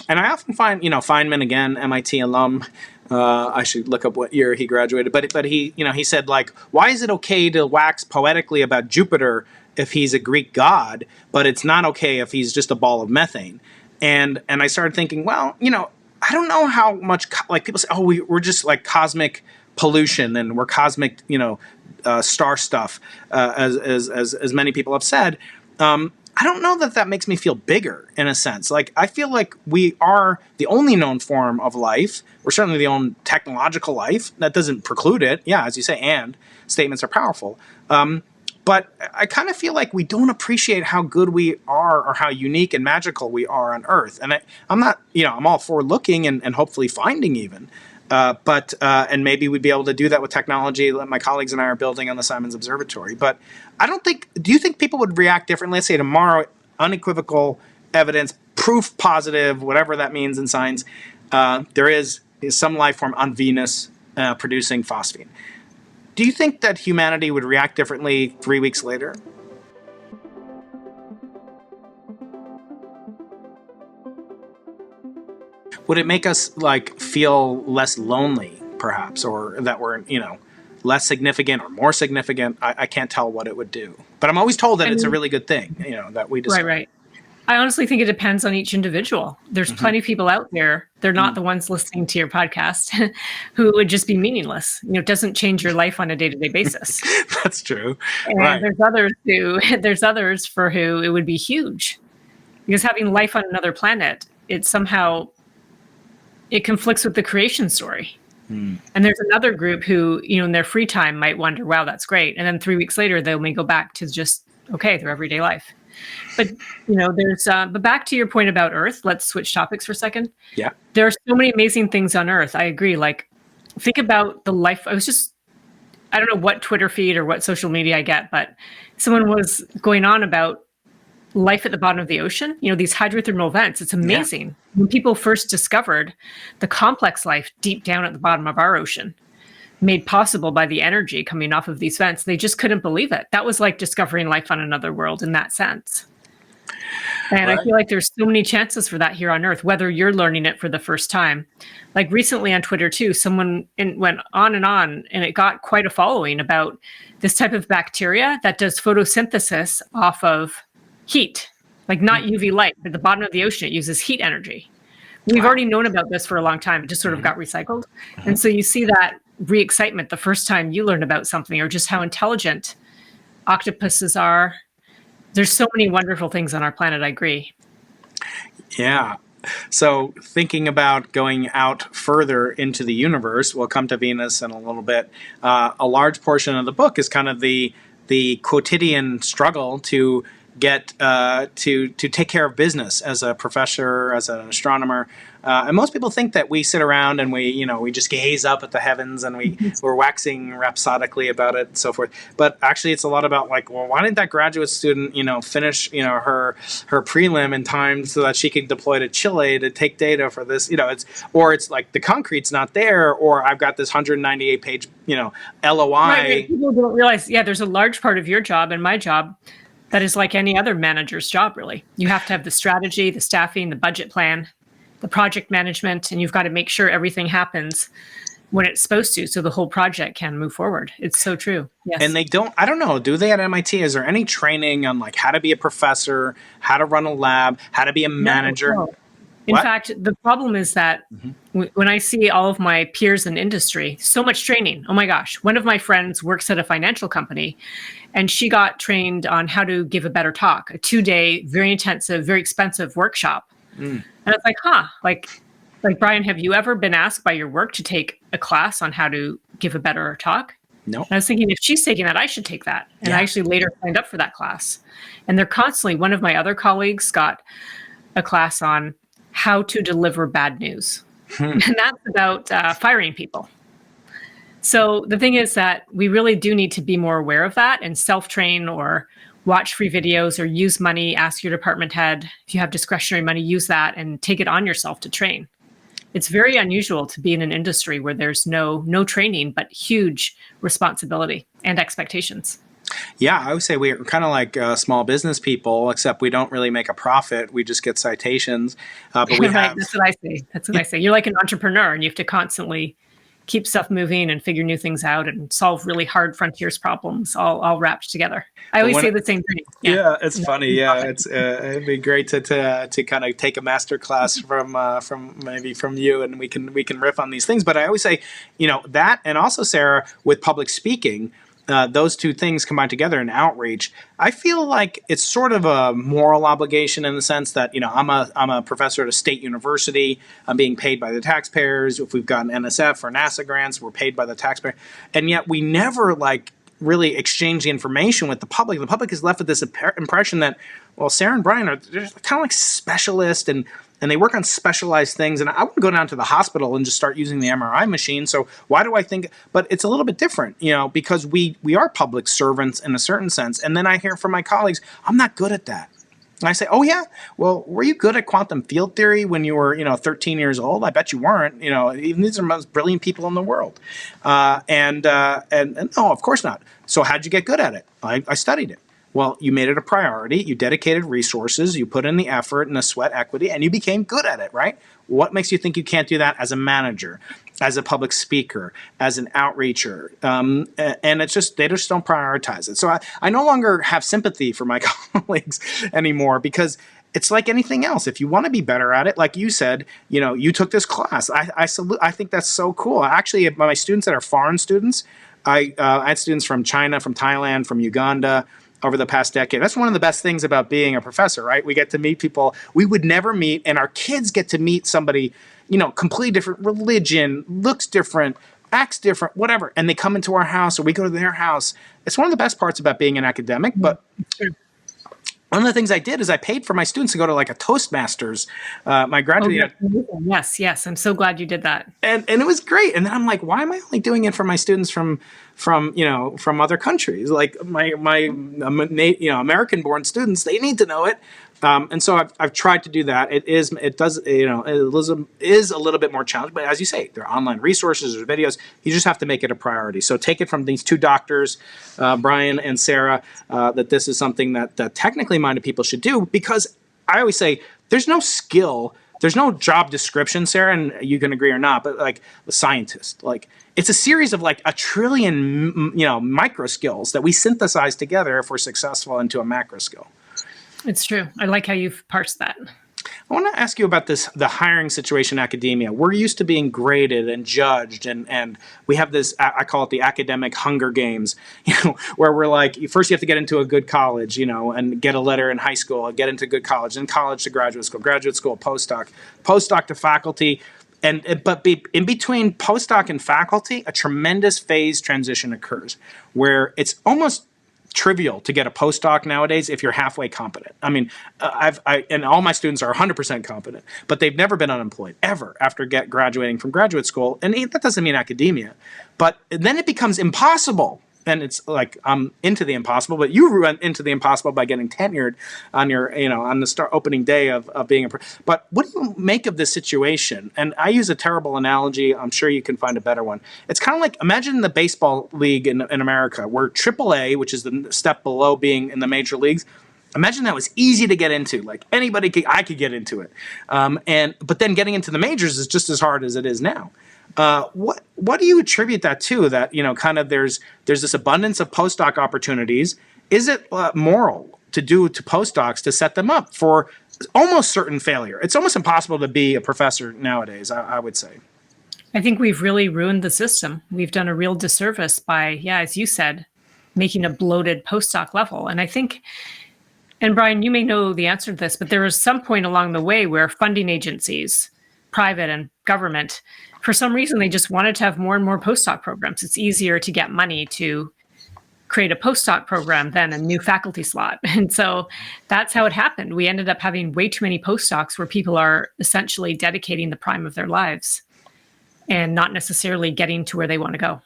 And I often find, Feynman, again, MIT alum, I should look up what year he graduated, but he, he said, like, why is it okay to wax poetically about Jupiter if he's a Greek god, but it's not okay if he's just a ball of methane? And I started thinking, well, I don't know how much, like, people say, oh, we're just like cosmic pollution and we're cosmic, star stuff, as many people have said. I don't know that makes me feel bigger, in a sense. Like, I feel like we are the only known form of life. We're certainly the only technological life. That doesn't preclude it. Yeah, as you say, and statements are powerful. But I kind of feel like we don't appreciate how good we are, or how unique and magical we are on Earth. And I'm not, I'm all for looking and hopefully finding even. And maybe we'd be able to do that with technology that my colleagues and I are building on the Simons Observatory. But do you think people would react differently? Let's say tomorrow, unequivocal evidence, proof positive, whatever that means in science, there is some life form on Venus producing phosphine. Do you think that humanity would react differently 3 weeks later? Would it make us, like, feel less lonely, perhaps, or that we're, less significant or more significant? I can't tell what it would do. But I'm always told that it's a really good thing, that we discover. Right. I honestly think it depends on each individual. There's plenty of people out there, they're not the ones listening to your podcast, who would just be meaningless. It doesn't change your life on a day-to-day basis. That's true. And right. there's others for who it would be huge. Because having life on another planet, it conflicts with the creation story. And there's another group who, in their free time might wonder, wow, that's great. And then 3 weeks later, they may go back to just, their everyday life. But, but back to your point about Earth, let's switch topics for a second. Yeah. There are so many amazing things on Earth. I agree. Like, think about the life. I don't know what Twitter feed or what social media I get, but someone was going on about life at the bottom of the ocean, these hydrothermal vents. It's amazing. Yeah. When people first discovered the complex life deep down at the bottom of our ocean, made possible by the energy coming off of these vents, they just couldn't believe it. That was like discovering life on another world in that sense. And right. I feel like there's so many chances for that here on Earth, whether you're learning it for the first time. Like recently on Twitter too, someone went on, and it got quite a following about this type of bacteria that does photosynthesis off of heat, like not UV light, but at the bottom of the ocean, it uses heat energy. We've already known about this for a long time. It just sort of got recycled. And so you see that re-excitement the first time you learn about something, or just how intelligent octopuses are. There's so many wonderful things on our planet. I agree. Yeah. So thinking about going out further into the universe, we'll come to Venus in a little bit. A large portion of the book is kind of the quotidian struggle to get to take care of business as a professor, as an astronomer. And most people think that we sit around and we just gaze up at the heavens and we're waxing rhapsodically about it and so forth. But actually, it's a lot about like, well, why didn't that graduate student, finish, her prelim in time so that she could deploy to Chile to take data for this? It's like the concrete's not there, or I've got this 198 page, LOI. Right. People don't realize, there's a large part of your job and my job that is like any other manager's job, really. You have to have the strategy, the staffing, the budget plan, the project management, and you've got to make sure everything happens when it's supposed to so the whole project can move forward. It's so true. Yes. And I don't know, do they at MIT? Is there any training on like how to be a professor, how to run a lab, how to be a manager? No. In fact, the problem is that when I see all of my peers in industry, so much training. Oh my gosh. One of my friends works at a financial company, and she got trained on how to give a better talk, a 2-day, very intensive, very expensive workshop. And it's like, like Brian, have you ever been asked by your work to take a class on how to give a better talk? No. And I was thinking, if she's taking that, I should take that. And I actually later signed up for that class. And they're constantly, one of my other colleagues got a class on how to deliver bad news. And that's about firing people. So the thing is that we really do need to be more aware of that and self-train or watch free videos or use money, ask your department head. If you have discretionary money, use that and take it on yourself to train. It's very unusual to be in an industry where there's no training, but huge responsibility and expectations. Yeah, I would say we're kind of like small business people, except we don't really make a profit. We just get citations. But we have. That's what I say. You're like an entrepreneur, and you have to constantly keep stuff moving and figure new things out and solve really hard frontiers problems, all wrapped together. I always say the same thing. Yeah, it's funny. Yeah, it'd be great to kind of take a master class from you, and we can riff on these things. But I always say, that, and also Sarah, with public speaking. Those two things combined together in outreach, I feel like it's sort of a moral obligation in the sense that, I'm a professor at a state university. I'm being paid by the taxpayers. If we've got an NSF or NASA grants, we're paid by the taxpayer. And yet we never really exchange the information with the public. The public is left with this impression that, well, Sarah and Brian are kind of like specialists and they work on specialized things. And I wouldn't go down to the hospital and just start using the MRI machine. So why do I think? But it's a little bit different, because we are public servants in a certain sense. And then I hear from my colleagues, I'm not good at that. And I say, oh, yeah? Well, were you good at quantum field theory when you were, 13 years old? I bet you weren't. Even these are the most brilliant people in the world. And no, of course not. So how'd you get good at it? I studied it. Well, you made it a priority, you dedicated resources, you put in the effort and the sweat equity, and you became good at it, right? What makes you think you can't do that as a manager, as a public speaker, as an outreacher? And it's just, they just don't prioritize it. So I no longer have sympathy for my colleagues anymore, because it's like anything else. If you want to be better at it, like you said, you took this class. I think that's so cool. Actually, my students that are foreign students, I had students from China, from Thailand, from Uganda, over the past decade. That's one of the best things about being a professor, right? We get to meet people we would never meet, and our kids get to meet somebody, completely different religion, looks different, acts different, whatever. And they come into our house or we go to their house. It's one of the best parts about being an academic. But one of the things I did is I paid for my students to go to like a Toastmasters, my graduate. Yes. I'm so glad you did that. And it was great. And then I'm like, why am I only doing it for my students from other countries? Like my American-born students, they need to know it. And so I've tried to do that. It is a little bit more challenging, but as you say, there are online resources or videos. You just have to make it a priority. So take it from these two doctors, Brian and Sarah, that this is something that technically minded people should do, because I always say there's no skill, there's no job description, Sarah, and you can agree or not, but like the scientist, like it's a series of like a trillion, micro skills that we synthesize together if we're successful into a macro skill. It's true. I like how you've parsed that. I want to ask you about the hiring situation in academia. We're used to being graded and judged, and we have this, I call it the academic Hunger Games, where we're like, first you have to get into a good college, and get a letter in high school, and get into good college, then college to graduate school, postdoc to faculty. But in between postdoc and faculty, a tremendous phase transition occurs where it's almost trivial to get a postdoc nowadays if you're halfway competent. I mean, and all my students are 100% competent, but they've never been unemployed ever after graduating from graduate school. And that doesn't mean academia, but then it becomes impossible. And it's like, I'm into the impossible, but you went into the impossible by getting tenured on your, on the opening day of being but what do you make of this situation? And I use a terrible analogy. I'm sure you can find a better one. It's kind of like, imagine the baseball league in America, where AAA, which is the step below being in the major leagues, imagine that was easy to get into. Like I could get into it. But then getting into the majors is just as hard as it is now. What do you attribute that to? That kind of there's this abundance of postdoc opportunities. Is it moral to postdocs to set them up for almost certain failure? It's almost impossible to be a professor nowadays, I would say. I think we've really ruined the system. We've done a real disservice by, as you said, making a bloated postdoc level. And I think, and Brian, you may know the answer to this, but there was some point along the way where funding agencies, private and government, for some reason, they just wanted to have more and more postdoc programs. It's easier to get money to create a postdoc program than a new faculty slot. And so that's how it happened. We ended up having way too many postdocs where people are essentially dedicating the prime of their lives and not necessarily getting to where they want to go.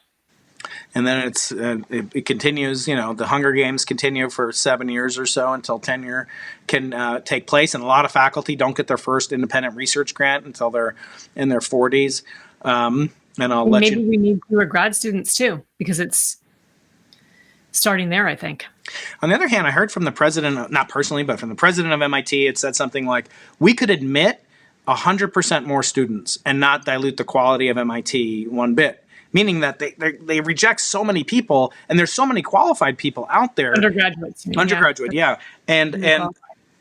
And then it continues, the Hunger Games continue for 7 years or so until tenure can take place. And a lot of faculty don't get their first independent research grant until they're in their 40s. And maybe we need fewer grad students too, because it's starting there, I think. On the other hand, I heard from the president, not personally, but from the president of MIT, it said something like, we could admit 100% more students and not dilute the quality of MIT one bit. Meaning that they reject so many people, and there's so many qualified people out there. Undergraduates. Yeah. And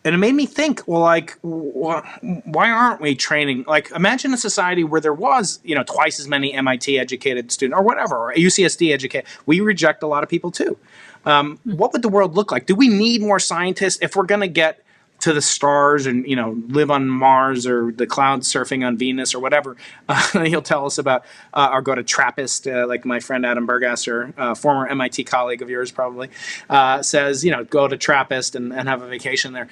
it made me think, well, like, why aren't we training? Like, imagine a society where there was, twice as many MIT educated students or whatever, or UCSD educated. We reject a lot of people too. What would the world look like? Do we need more scientists if we're going to get to the stars and live on Mars or the cloud surfing on Venus or whatever? He'll tell us about or go to TRAPPIST, like my friend Adam Bergasser, former MIT colleague of yours probably, says go to TRAPPIST and have a vacation there.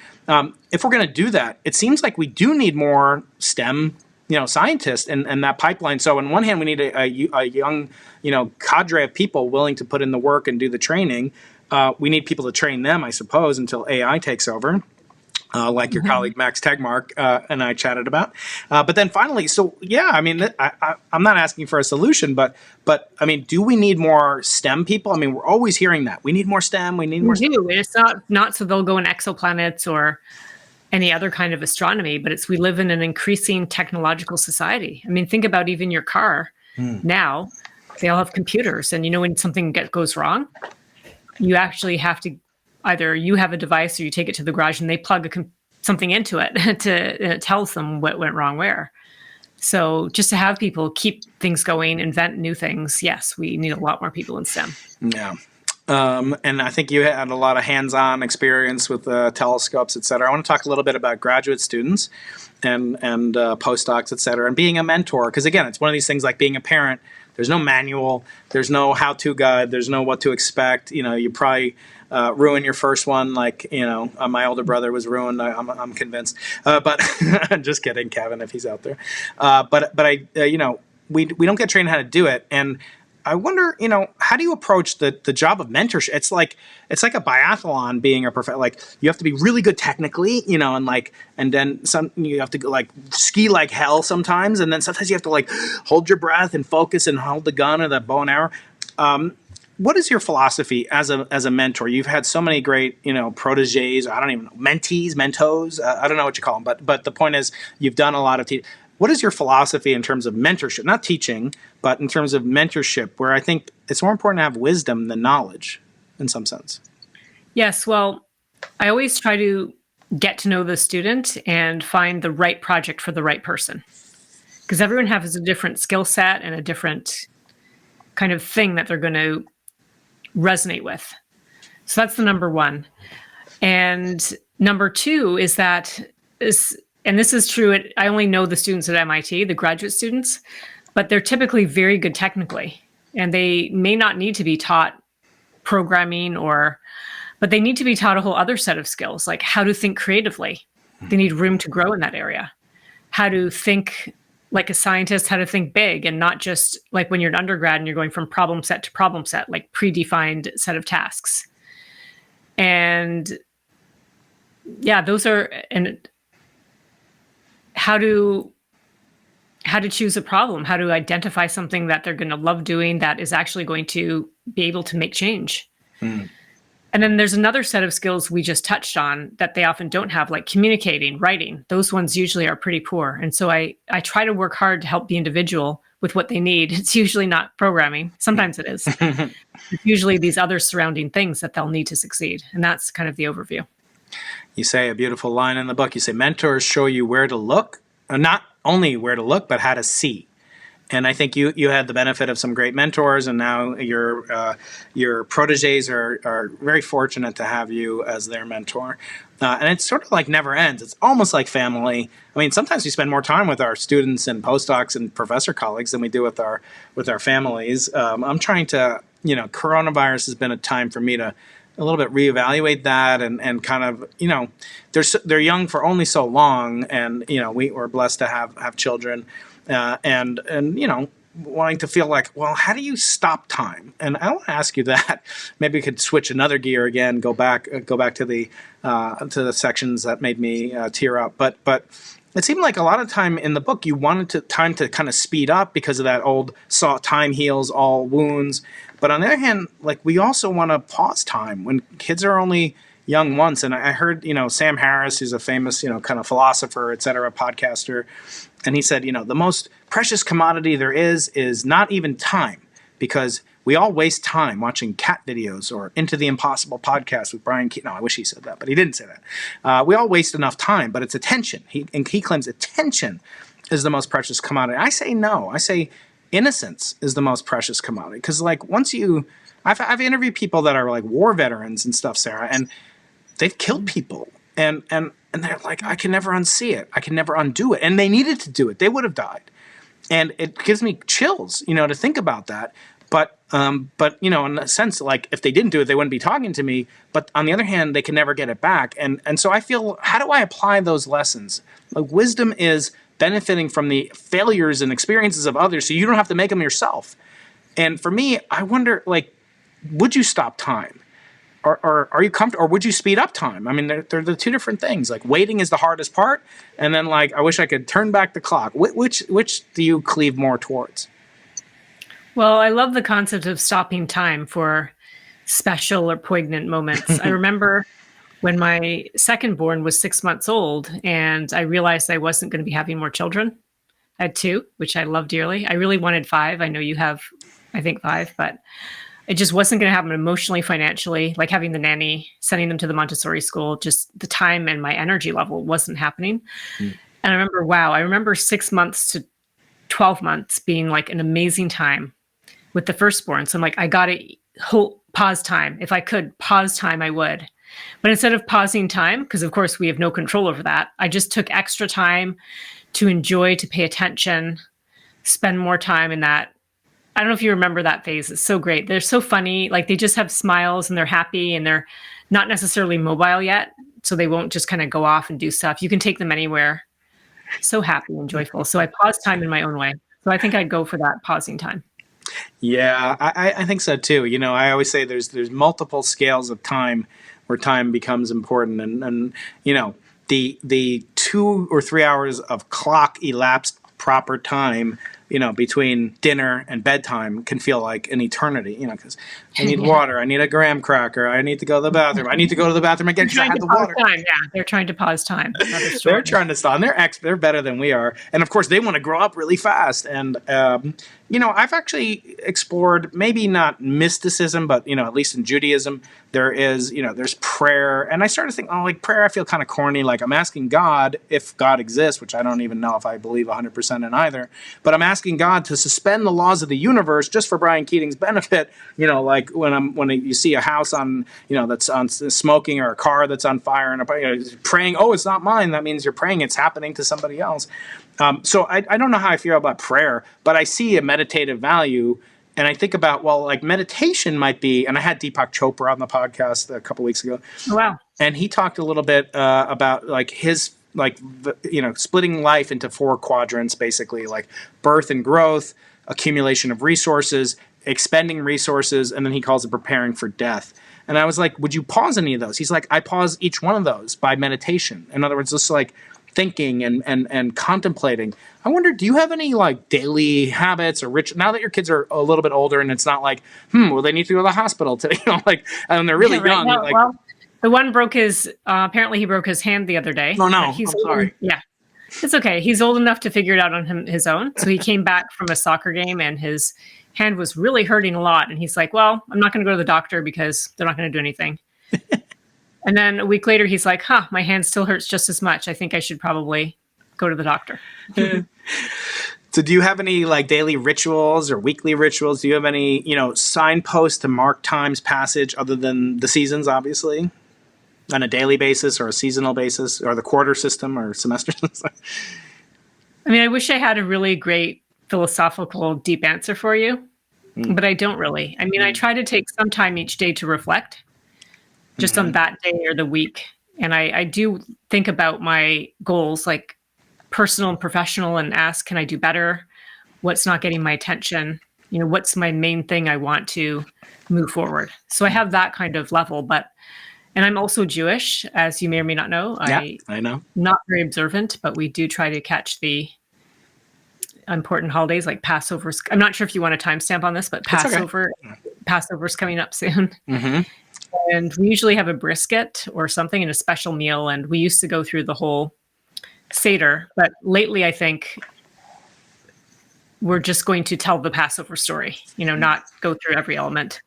If we're going to do that, it seems like we do need more STEM scientists and that pipeline. So on one hand, we need a young cadre of people willing to put in the work and do the training. We need people to train them, I suppose, until AI takes over. Like your colleague Max Tegmark and I chatted about. But then finally, I'm not asking for a solution, but I mean, do we need more STEM people? I mean, we're always hearing that. We need more STEM, we need more STEM. We do. It's not so they'll go in exoplanets or any other kind of astronomy, but we live in an increasing technological society. I mean, think about even your car now. They all have computers, and when something goes wrong, you actually have to either you have a device or you take it to the garage and they plug something into it and it tells them what went wrong where. So just to have people keep things going, invent new things, yes, we need a lot more people in STEM. Yeah. And I think you had a lot of hands-on experience with telescopes, et cetera. I want to talk a little bit about graduate students and postdocs, et cetera, and being a mentor. Because again, it's one of these things like being a parent. There's no manual. There's no how-to guide. There's no what to expect. You probably ruin your first one, like my older brother was ruined. I'm convinced, but just kidding, Kevin, if he's out there. But we don't get trained how to do it, and I wonder, how do you approach the job of mentorship? It's like a biathlon being a professor. Like you have to be really good technically, and then you have to ski like hell sometimes, and then sometimes you have to hold your breath and focus and hold the gun or the bow and arrow. What is your philosophy as a mentor? You've had so many great, proteges. I don't even know, mentees, mentos. I don't know what you call them, but the point is, you've done a lot of teaching. What is your philosophy in terms of mentorship? Not teaching, but in terms of mentorship, where I think it's more important to have wisdom than knowledge, in some sense. Yes. Well, I always try to get to know the student and find the right project for the right person. Because everyone has a different skill set and a different kind of thing that they're going to resonate with. So that's the number one. And number two is that and this is true, I only know the students at MIT, the graduate students, but they're typically very good technically. And they may not need to be taught programming but they need to be taught a whole other set of skills, like how to think creatively. They need room to grow in that area. How to think like a scientist, how to think big, and not just like when you're an undergrad and you're going from problem set to problem set, like predefined set of tasks. And yeah, those are, and how to choose a problem, how to identify something that they're going to love doing that is actually going to be able to make change. And then there's another set of skills we just touched on that they often don't have, like communicating, writing. Those ones usually are pretty poor. And so I try to work hard to help the individual with what they need. It's usually not programming. Sometimes it is. It's usually these other surrounding things that they'll need to succeed. And that's kind of the overview. You say a beautiful line in the book. You say, mentors show you where to look, not only where to look, but how to see. And I think you had the benefit of some great mentors, and now your proteges are very fortunate to have you as their mentor. And it's sort of like never ends. It's almost like family. I mean, sometimes we spend more time with our students and postdocs and professor colleagues than we do with our families. I'm trying to, coronavirus has been a time for me to a little bit reevaluate that and kind of, they're young for only so long, and we're blessed to have children. And wanting to feel like, well, how do you stop time? And I want to ask you that. Maybe we could switch another gear again, go back to the sections that made me tear up. But it seemed like a lot of time in the book you wanted time to kind of speed up because of that old time heals all wounds. But on the other hand, like we also want to pause time when kids are only young once. And I heard, Sam Harris, who's a famous, kind of philosopher, et cetera, podcaster. And he said, the most precious commodity there is not even time, because we all waste time watching cat videos or Into the Impossible podcast with Brian Keating. No, I wish he said that, but he didn't say that. We all waste enough time, but it's attention. He claims attention is the most precious commodity. I say no. I say innocence is the most precious commodity. Because like I've interviewed people that are like war veterans and stuff, Sarah, and they've killed people. And they're like, I can never unsee it. I can never undo it. And they needed to do it. They would have died. And it gives me chills, to think about that. But in a sense, like if they didn't do it, they wouldn't be talking to me. But on the other hand, they can never get it back. And so I feel, how do I apply those lessons? Like wisdom is benefiting from the failures and experiences of others so you don't have to make them yourself. And for me, I wonder, like, would you stop time? Or are you comfortable, or would you speed up time? I mean, they're the two different things. Like waiting is the hardest part, and then like I wish I could turn back the clock. Which do you cleave more towards? Well, I love the concept of stopping time for special or poignant moments. I remember when my second born was 6 months old, and I realized I wasn't going to be having more children. I had 2, which I love dearly. I really wanted 5. I know you have, I think 5, but it just wasn't going to happen emotionally, financially, like having the nanny, sending them to the Montessori school, just the time and my energy level wasn't happening. And I remember 6 months to 12 months being like an amazing time with the firstborn. So I'm like, I got to pause time. If I could pause time, I would. But instead of pausing time, because of course we have no control over that, I just took extra time to enjoy, to pay attention, spend more time in that. I don't know if you remember that phase. It's so great. They're so funny. Like they just have smiles and they're happy and they're not necessarily mobile yet. So they won't just kind of go off and do stuff. You can take them anywhere. So happy and joyful. So I pause time in my own way. So I think I'd go for that pausing time. Yeah, I think so too. I always say there's multiple scales of time where time becomes important. And the 2 or 3 hours of clock elapsed proper time between dinner and bedtime can feel like an eternity, because I need water, I need a graham cracker, I need to go to the bathroom, I need to go to the bathroom again because I had the water. Time, yeah, they're trying to pause time. They're trying to stop, and they're better than we are. And of course, they want to grow up really fast. And, I've actually explored maybe not mysticism, but, at least in Judaism, there is, there's prayer. And I started thinking, like prayer, I feel kind of corny. Like I'm asking God if God exists, which I don't even know if I believe 100% in either. But I'm asking God to suspend the laws of the universe just for Brian Keating's benefit. Like when you see a house on, that's on smoking, or a car that's on fire, and praying, oh, it's not mine. That means you're praying it's happening to somebody else. So I don't know how I feel about prayer, but I see a meditative value. And I think about, like meditation might be, and I had Deepak Chopra on the podcast a couple weeks ago. Oh, wow. And he talked a little bit about like his, splitting life into 4 quadrants, basically like birth and growth, accumulation of resources, expending resources, and then he calls it preparing for death. And I was like, would you pause any of those? He's like, I pause each one of those by meditation. In other words, just like thinking and contemplating. I wonder, do you have any like daily habits or now that your kids are a little bit older and it's not like, well, they need to go to the hospital today, and they're really young. Well, the one broke apparently he broke his hand the other day. Oh no, I'm sorry. Yeah, it's okay. He's old enough to figure it out on his own. So he came back from a soccer game and his hand was really hurting a lot. And he's like, well, I'm not going to go to the doctor because they're not going to do anything. And then a week later, he's like, my hand still hurts just as much. I think I should probably go to the doctor. So do you have any like daily rituals or weekly rituals? Do you have any, signposts to mark time's passage other than the seasons, obviously, on a daily basis or a seasonal basis, or the quarter system or semester? I mean, I wish I had a really great philosophical, deep answer for you, but I don't really. I mean, I try to take some time each day to reflect. Just on that day or the week. And I do think about my goals, like personal and professional, and ask, can I do better? What's not getting my attention? What's my main thing I want to move forward? So I have that kind of level, and I'm also Jewish, as you may or may not know. Yeah, I know. Not very observant, but we do try to catch the important holidays like Passover. I'm not sure if you want a timestamp on this, but Passover's coming up soon. Mm-hmm. And we usually have a brisket or something in a special meal. And we used to go through the whole Seder. But lately, I think we're just going to tell the Passover story, not go through every element.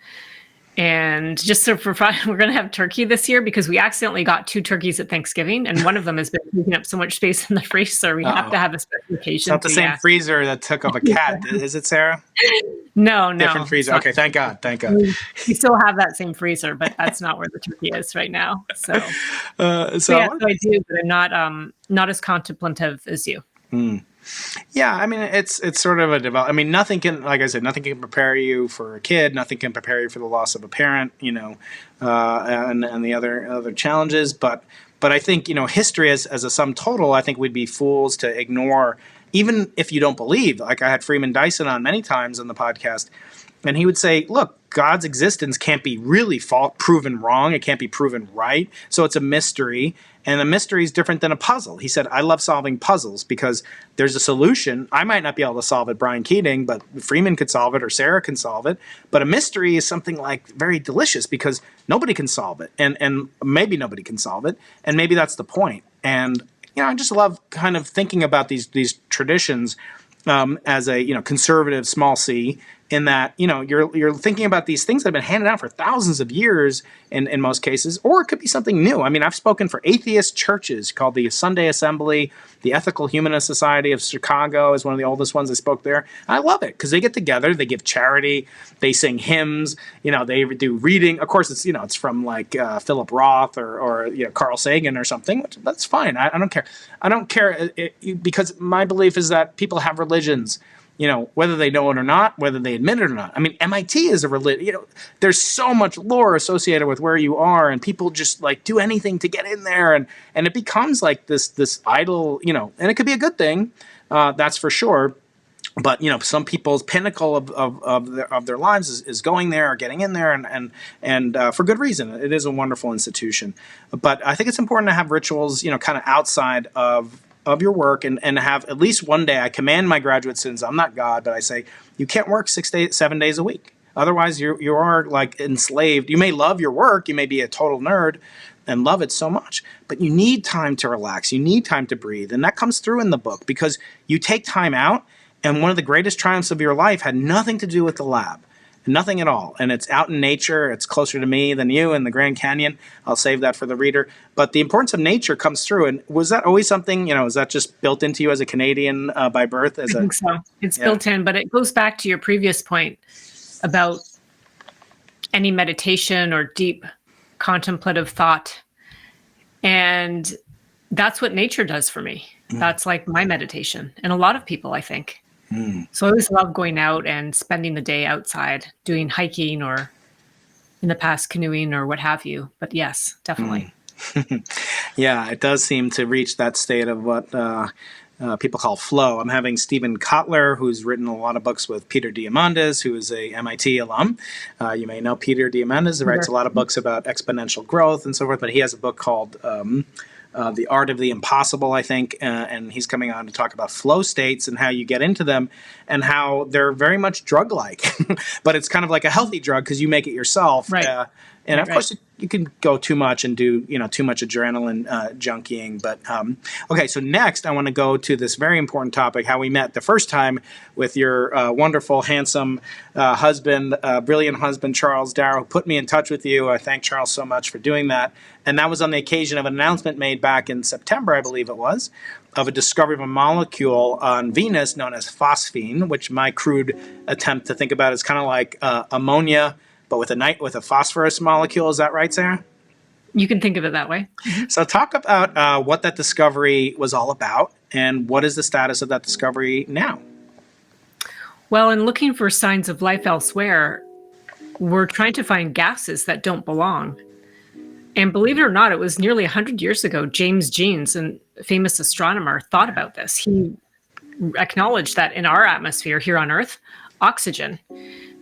And just so for fun, we're going to have turkey this year because we accidentally got 2 turkeys at Thanksgiving. And one of them has been taking up so much space in the freezer. We have to have a special occasion. It's not the same freezer that took up a cat, is it, Sarah? No. Different freezer. Okay, thank God. We still have that same freezer, but that's not where the turkey is right now. So I do, but I'm not as contemplative as you. Yeah, I mean, it's sort of nothing can, like I said, nothing can prepare you for a kid. Nothing can prepare you for the loss of a parent, and the other challenges. But I think, history as a sum total, I think we'd be fools to ignore, even if you don't believe. Like I had Freeman Dyson on many times on the podcast, and he would say, look, God's existence can't be really proven wrong. It can't be proven right. So it's a mystery. And a mystery is different than a puzzle. He said, I love solving puzzles because there's a solution. I might not be able to solve it, Brian Keating, but Freeman could solve it or Sarah can solve it. But a mystery is something like very delicious because nobody can solve it. And maybe nobody can solve it. And maybe that's the point. And, I just love kind of thinking about these traditions as a, conservative small c, in that, you're thinking about these things that have been handed out for thousands of years in most cases, or it could be something new. I mean, I've spoken for atheist churches called the Sunday Assembly. The Ethical Humanist Society of Chicago is one of the oldest ones. I spoke there. I love it because they get together, they give charity, they sing hymns, they do reading. Of course, it's, it's from like Philip Roth or Carl Sagan or something, which that's fine. I don't care. I don't care because my belief is that people have religions. Whether they know it or not, whether they admit it or not. I mean, MIT is a religion. There's so much lore associated with where you are, and people just like do anything to get in there, and it becomes like this idol, and it could be a good thing, that's for sure. But some people's pinnacle of their lives is going there or getting in there, and for good reason. It is a wonderful institution. But I think it's important to have rituals, kind of outside of your work and have at least one day. I command my graduate students, I'm not God, but I say, you can't work 7 days a week. Otherwise, you are like enslaved. You may love your work. You may be a total nerd and love it so much, but you need time to relax. You need time to breathe. And that comes through in the book because you take time out And one of the greatest triumphs of your life had nothing to do with the lab. Nothing at all. And it's out in nature. It's closer to me than you in the Grand Canyon. I'll save that for the reader. But the importance of nature comes through. And was that always something, is that just built into you as a Canadian by birth? I think so. It's built in, but it goes back to your previous point about any meditation or deep contemplative thought. And that's what nature does for me. That's like my meditation. And a lot of people, I think. So I always love going out and spending the day outside, doing hiking or in the past canoeing or what have you. But yes, definitely. Yeah, it does seem to reach that state of what people call flow. I'm having Stephen Kotler, who's written a lot of books with Peter Diamandis, who is a MIT alum. You may know Peter Diamandis. He writes a lot of books about exponential growth and so forth, but he has a book called The Art of the Impossible, I think, and he's coming on to talk about flow states and how you get into them and how they're very much drug-like, but it's kind of like a healthy drug because you make it yourself. Right. And of course, you can go too much and do too much adrenaline junkying. But okay, so next I want to go to this very important topic: how we met the first time with your wonderful, handsome husband, brilliant husband Charles Darrow, who put me in touch with you. I thank Charles so much for doing that. And that was on the occasion of an announcement made back in September, I believe it was, of a discovery of a molecule on Venus known as phosphine, which my crude attempt to think about is kind of like ammonia, but with a phosphorus molecule. Is that right, Sarah? You can think of it that way. So talk about what that discovery was all about and what is the status of that discovery now? Well, in looking for signs of life elsewhere, we're trying to find gases that don't belong. And believe it or not, it was nearly 100 years ago, James Jeans, a famous astronomer, thought about this. He acknowledged that in our atmosphere here on Earth, oxygen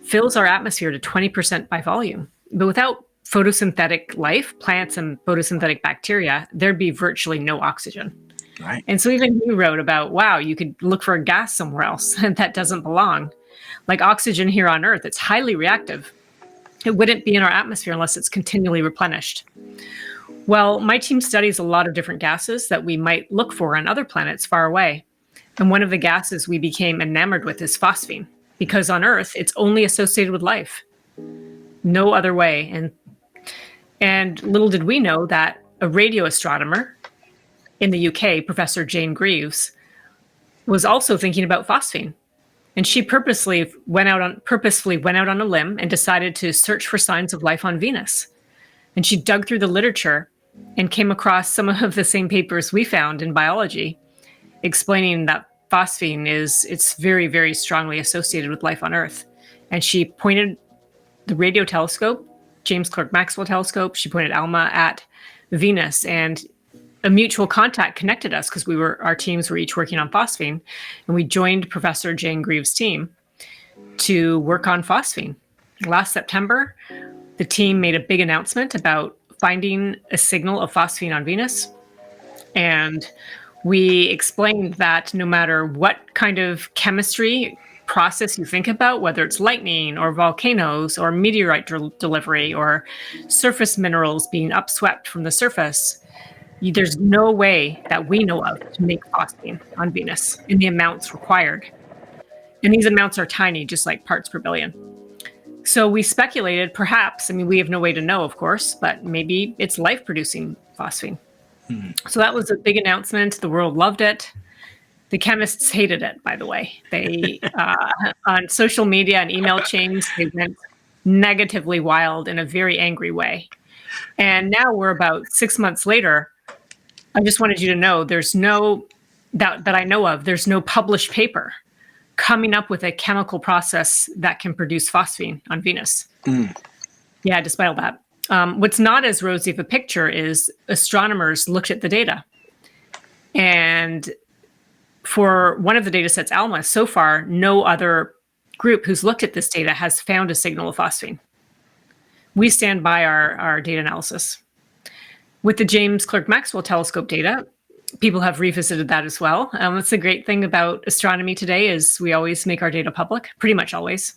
fills our atmosphere to 20% by volume. But without photosynthetic life, plants and photosynthetic bacteria, there'd be virtually no oxygen. Right. And so even he wrote about, wow, you could look for a gas somewhere else and that doesn't belong. Like oxygen here on Earth, it's highly reactive. It wouldn't be in our atmosphere unless it's continually replenished. Well, my team studies a lot of different gases that we might look for on other planets far away. And one of the gases we became enamored with is phosphine, because on Earth, it's only associated with life. No other way. And little did we know that a radio astronomer in the UK, Professor Jane Greaves, was also thinking about phosphine. And she purposefully went out on a limb and decided to search for signs of life on Venus. And she dug through the literature and came across some of the same papers we found in biology, explaining that phosphine it's very, very strongly associated with life on Earth. And she pointed the radio telescope, James Clerk Maxwell telescope, she pointed ALMA at Venus, and a mutual contact connected us because our teams were each working on phosphine, and we joined Professor Jane Greaves' team to work on phosphine. Last September, the team made a big announcement about finding a signal of phosphine on Venus, and we explained that no matter what kind of chemistry process you think about, whether it's lightning or volcanoes or meteorite delivery or surface minerals being upswept from the surface, there's no way that we know of to make phosphine on Venus in the amounts required. And these amounts are tiny, just like parts per billion. So we speculated, perhaps, we have no way to know, of course, but maybe it's life-producing phosphine. So that was a big announcement. The world loved it. The chemists hated it, by the way. They, on social media and email chains, they went negatively wild in a very angry way. And now we're about 6 months later. I just wanted you to know there's no, that I know of, there's no published paper coming up with a chemical process that can produce phosphine on Venus. Yeah, despite all that. What's not as rosy of a picture is astronomers looked at the data. And for one of the data sets, ALMA, so far, no other group who's looked at this data has found a signal of phosphine. We stand by our data analysis. With the James Clerk Maxwell telescope data, people have revisited that as well. That's the great thing about astronomy today is we always make our data public, pretty much always.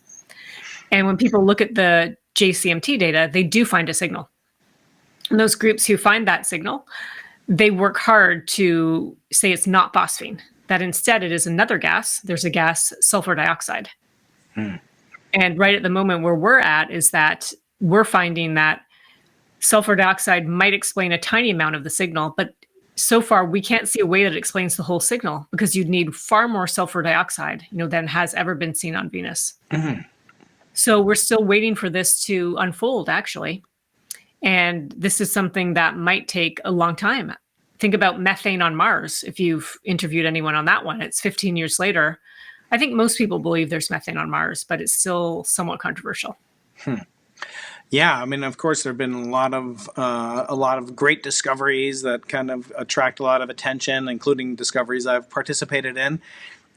And when people look at the JCMT data, they do find a signal. And those groups who find that signal, they work hard to say it's not phosphine. that instead it is another gas. There's a gas, sulfur dioxide. And right at the moment where we're at is that we're finding that sulfur dioxide might explain a tiny amount of the signal, but so far we can't see a way that explains the whole signal, because you'd need far more sulfur dioxide, than has ever been seen on Venus. So we're still waiting for this to unfold, actually. And this is something that might take a long time. Think about methane on Mars. If you've interviewed anyone on that one, it's 15 years later. I think most people believe there's methane on Mars, but it's still somewhat controversial. Yeah, I mean, of course, there have been a lot of great discoveries that kind of attract a lot of attention, including discoveries I've participated in.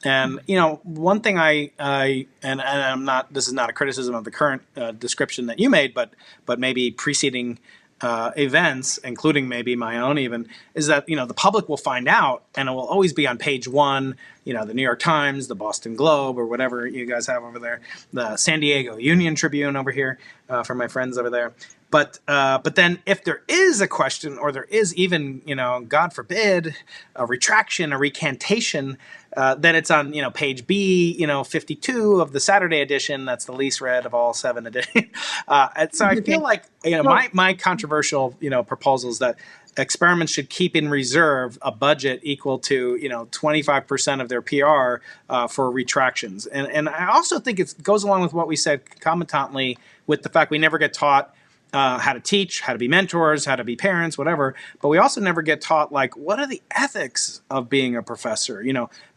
And one thing and I'm not. This is not a criticism of the current description that you made, but maybe preceding events, including maybe my own even, is that the public will find out, and it will always be on page one. The New York Times, the Boston Globe, or whatever you guys have over there, the San Diego Union Tribune over here for my friends over there. But then if there is a question, or there is even, God forbid, a retraction, a recantation, then it's on, page B, 52 of the Saturday edition. That's the least read of all 7 editions. And so I feel like, my controversial, proposals that experiments should keep in reserve a budget equal to 25% of their PR for retractions. And I also think it goes along with what we said concomitantly with the fact we never get taught how to teach, how to be mentors, how to be parents, whatever. But we also never get taught, like, what are the ethics of being a professor?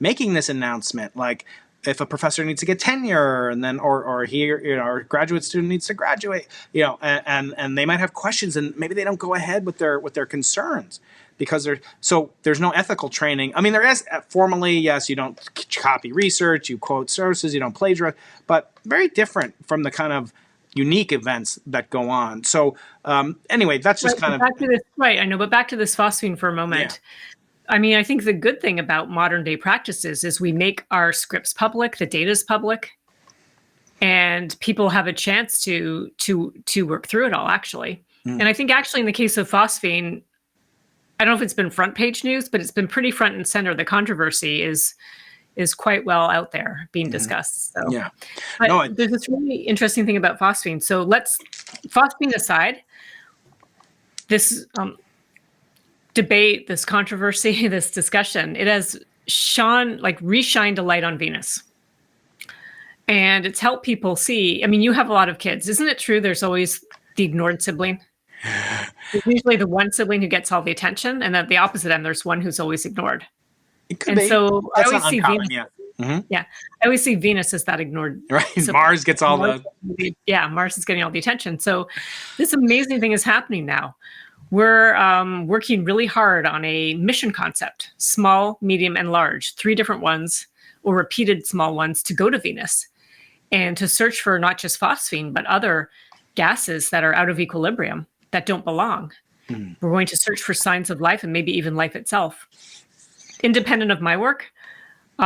Making this announcement, like, if a professor needs to get tenure, and then or he or a graduate student needs to graduate, and they might have questions, and maybe they don't go ahead with their concerns because there's no ethical training. I mean, there is formally, yes, you don't copy research, you quote sources, you don't plagiarize, but very different from the kind of unique events that go on. So anyway, that's just kind of back to this. Right, I know, but back to this phosphine for a moment. Yeah. I mean, I think the good thing about modern day practices is we make our scripts public, the data is public, and people have a chance to work through it all, actually. And I think actually in the case of phosphine, I don't know if it's been front page news, but it's been pretty front and center. The controversy is quite well out there being discussed. So yeah. But there's this really interesting thing about phosphine. So phosphine aside, this debate, this controversy, this discussion, it has reshined a light on Venus. And it's helped people see, I mean, you have a lot of kids. Isn't it true there's always the ignored sibling? There's usually the one sibling who gets all the attention, and at the opposite end, there's one who's always ignored. It could be. So I always see uncommon, Venus. Yeah. Yeah, I always see Venus as that ignored. Right, Mars gets all Mars is getting all the attention. So this amazing thing is happening now. We're working really hard on a mission concept, small, medium, and large, 3 different ones, or repeated small ones, to go to Venus and to search for not just phosphine, but other gases that are out of equilibrium, that don't belong. We're going to search for signs of life, and maybe even life itself. Independent of my work,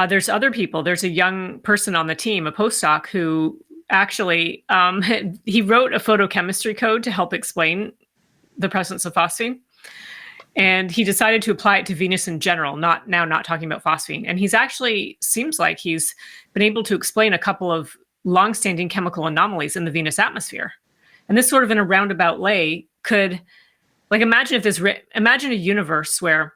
there's other people. There's a young person on the team, a postdoc, who actually, he wrote a photochemistry code to help explain the presence of phosphine. And he decided to apply it to Venus in general, not talking about phosphine. And he's actually, seems like he's been able to explain a couple of longstanding chemical anomalies in the Venus atmosphere. And this sort of in a roundabout way could, like, imagine a universe where,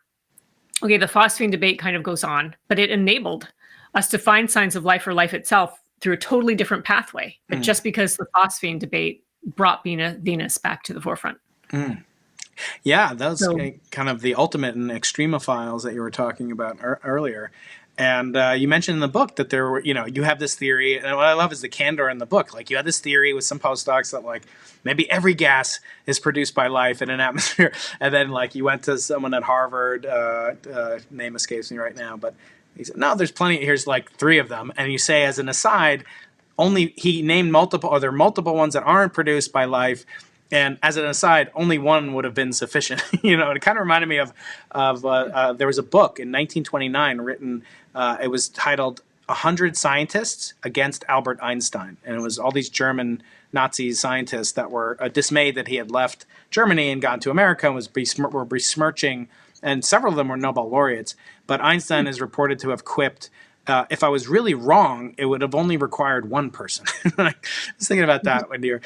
okay, the phosphine debate kind of goes on, but it enabled us to find signs of life or life itself through a totally different pathway. But just because the phosphine debate brought Venus back to the forefront. Yeah, that's kind of the ultimate in extremophiles that you were talking about earlier. And you mentioned in the book that there were, you have this theory, and what I love is the candor in the book. Like, you had this theory with some postdocs that, like, maybe every gas is produced by life in an atmosphere. And then, like, you went to someone at Harvard, name escapes me right now, but he said, no, there's plenty, here's like 3 of them. And you say, as an aside, he named there are multiple ones that aren't produced by life. And as an aside, only one would have been sufficient. It kind of reminded me of there was a book in 1929 written. It was titled 100 Scientists Against Albert Einstein. And it was all these German Nazi scientists that were dismayed that he had left Germany and gone to America and were besmirching, and several of them were Nobel laureates. But Einstein is reported to have quipped, if I was really wrong, it would have only required one person. I was thinking about that when you're...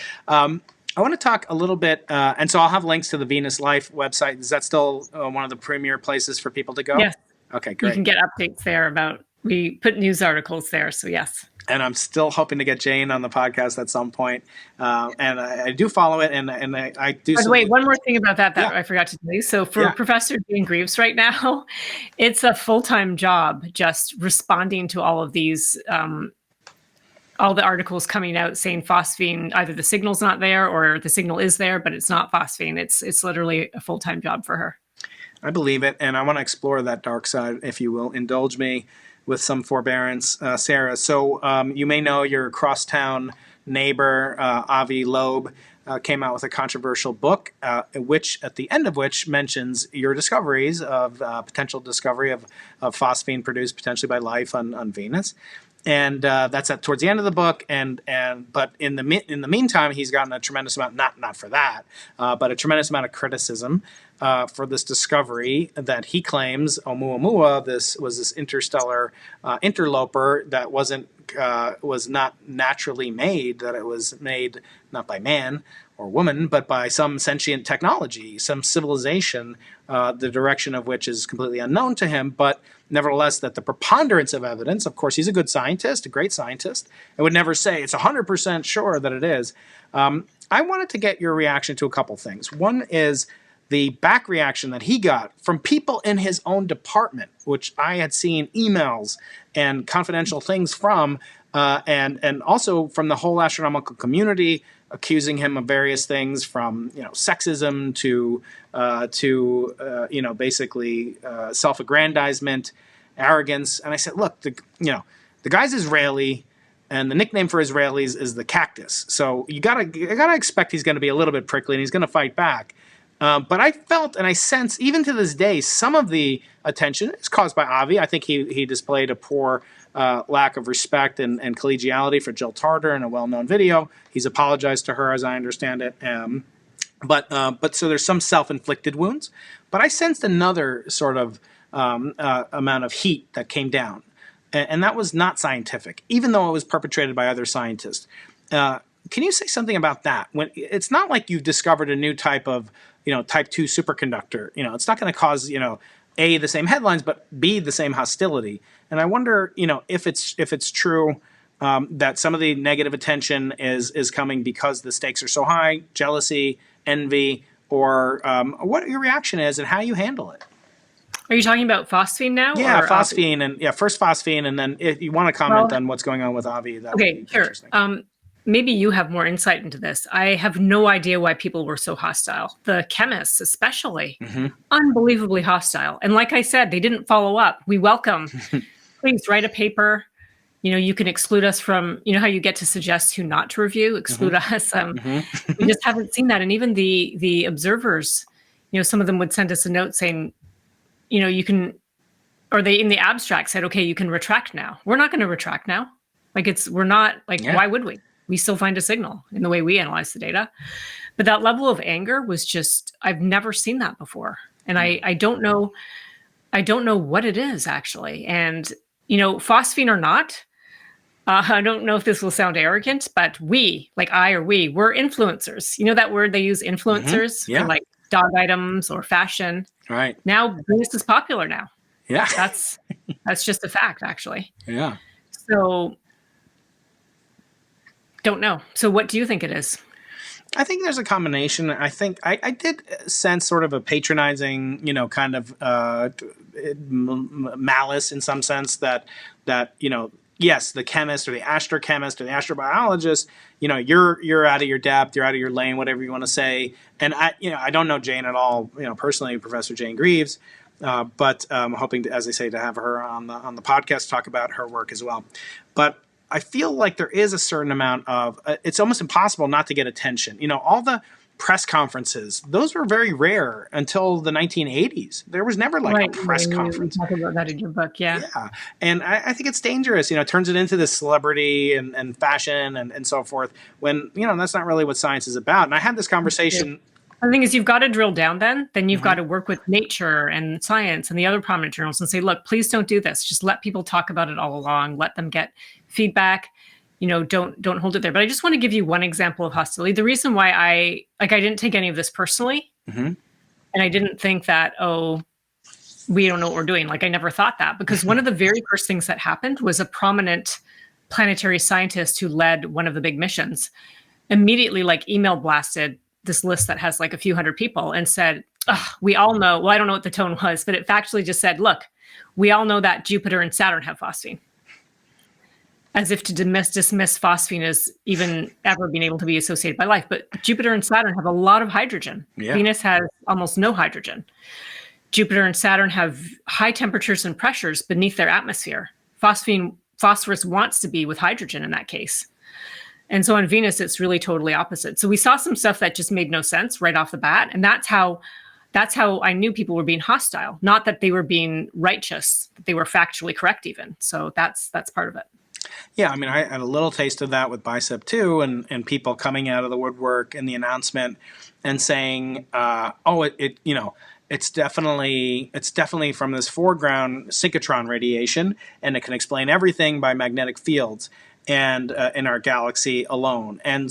I want to talk a little bit, and so I'll have links to the Venus Life website. Is that still one of the premier places for people to go? Yes. Okay, great. You can get updates there we put news articles there, so yes. And I'm still hoping to get Jane on the podcast at some point. And I do follow it, and I do... By the way, one more thing about that Yeah. I forgot to tell you. So for Professor Jane Greaves right now, it's a full-time job just responding to all of these... all the articles coming out saying phosphine, either the signal's not there or the signal is there, but it's not phosphine. It's literally a full-time job for her. I believe it, and I want to explore that dark side, if you will indulge me with some forbearance, Sarah. So you may know your crosstown neighbor, Avi Loeb, came out with a controversial book, which at the end of which mentions your discoveries of potential discovery of phosphine produced potentially by life on Venus. And that's towards the end of the book, but in the meantime, he's gotten a tremendous amount, not for that, but a tremendous amount of criticism for this discovery that he claims Oumuamua, this interstellar interloper that was not naturally made, that it was made not by man or woman, but by some sentient technology, some civilization, the direction of which is completely unknown to him, but nevertheless, that the preponderance of evidence, of course, he's a good scientist, a great scientist, and would never say it's 100% sure that it is. I wanted to get your reaction to a couple things. One is the back reaction that he got from people in his own department, which I had seen emails and confidential things from, and also from the whole astronomical community, accusing him of various things from sexism to basically self-aggrandizement, arrogance. And I said, look, the guy's Israeli, and the nickname for Israelis is the cactus. So you gotta expect he's going to be a little bit prickly and he's going to fight back. But I felt and I sense, even to this day, some of the attention is caused by Avi. I think he displayed a poor lack of respect and collegiality for Jill Tarter in a well-known video. He's apologized to her, as I understand it. But so there's some self-inflicted wounds. But I sensed another sort of amount of heat that came down. And that was not scientific, even though it was perpetrated by other scientists. Can you say something about that? When it's not like you've discovered a new type of type 2 superconductor. It's not going to cause A, the same headlines, but B, the same hostility. And I wonder if it's true that some of the negative attention is coming because the stakes are so high, jealousy, envy, or what your reaction is and how you handle it. Are you talking about phosphine now? Yeah, or phosphine, and first phosphine, and then if you want to comment on what's going on with Avi, that would be sure. interesting. Maybe you have more insight into this. I have no idea why people were so hostile. The chemists, especially, unbelievably hostile. And like I said, they didn't follow up. We welcome. Please write a paper. You can exclude us from. How you get to suggest who not to review, exclude us. We just haven't seen that. And even the observers, some of them would send us a note saying, you can, or they in the abstract said, okay, you can retract now. We're not going to retract now. We're not why would we? We still find a signal in the way we analyze the data. But that level of anger was just, I've never seen that before. And I don't know what it is actually. And, phosphine or not, I don't know if this will sound arrogant, but we're influencers. That word they use, influencers, for dog items or fashion. Right. Now Venus is popular now. Yeah. That's just a fact, actually. Yeah. So don't know. So what do you think it is? I think there's a combination. I think I did sense sort of a patronizing, kind of malice in some sense that yes, the chemist or the astrochemist or the astrobiologist, you're out of your depth, you're out of your lane, whatever you want to say. And I don't know Jane at all, personally, Professor Jane Greaves, but I'm hoping to, as I say, to have her on the podcast, talk about her work as well. But I feel like there is a certain amount of, it's almost impossible not to get attention. All the press conferences. Those were very rare until the 1980s. There was never like a press conference. You talk about that in your book, yeah. Yeah. And I think it's dangerous, it turns it into this celebrity and fashion and so forth when, that's not really what science is about. And I had this conversation. The thing is, you've got to drill down then you've got to work with Nature and Science and the other prominent journals and say, look, please don't do this. Just let people talk about it all along. Let them get feedback. Don't hold it there. But I just want to give you one example of hostility. The reason why I didn't take any of this personally, and I didn't think that, we don't know what we're doing. Like, I never thought that, because one of the very first things that happened was a prominent planetary scientist who led one of the big missions immediately email blasted this list that has a few hundred people and said, we all know, well, I don't know what the tone was, but it factually just said, look, we all know that Jupiter and Saturn have phosphine. As if to dismiss phosphine as even ever being able to be associated by life. But Jupiter and Saturn have a lot of hydrogen. Yeah. Venus has almost no hydrogen. Jupiter and Saturn have high temperatures and pressures beneath their atmosphere. Phosphorus wants to be with hydrogen in that case. And so on Venus, it's really totally opposite. So we saw some stuff that just made no sense right off the bat. And that's how I knew people were being hostile, not that they were being righteous, that they were factually correct even. So that's part of it. Yeah, I mean, I had a little taste of that with Bicep too, and people coming out of the woodwork in the announcement and saying, it's definitely from this foreground synchrotron radiation, and it can explain everything by magnetic fields and in our galaxy alone. And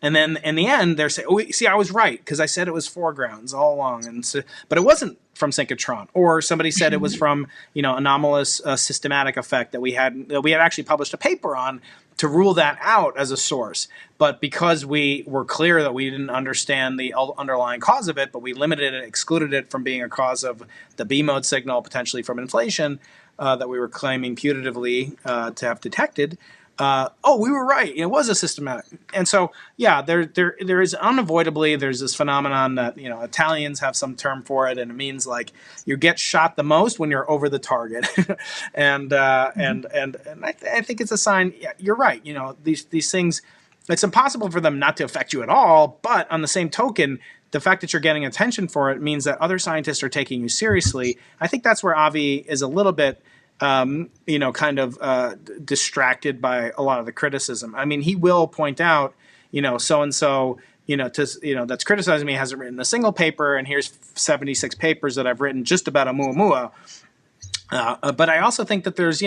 then in the end, they're saying, I was right, because I said it was foregrounds all along. But it wasn't from synchrotron. Or somebody said it was from, anomalous systematic effect that we had actually published a paper on to rule that out as a source. But because we were clear that we didn't understand the underlying cause of it, but we limited it, excluded it from being a cause of the B mode signal, potentially from inflation, that we were claiming putatively to have detected, we were right. It was a systematic. And so, yeah, there is unavoidably, there's this phenomenon that, Italians have some term for it, and it means you get shot the most when you're over the target. and I think it's a sign. Yeah, you're right. These things, it's impossible for them not to affect you at all. But on the same token, the fact that you're getting attention for it means that other scientists are taking you seriously. I think that's where Avi is a little bit distracted by a lot of the criticism. I mean, he will point out, so-and-so, that's criticizing me hasn't written a single paper, and here's 76 papers that I've written just about Oumuamua. But I also think that there's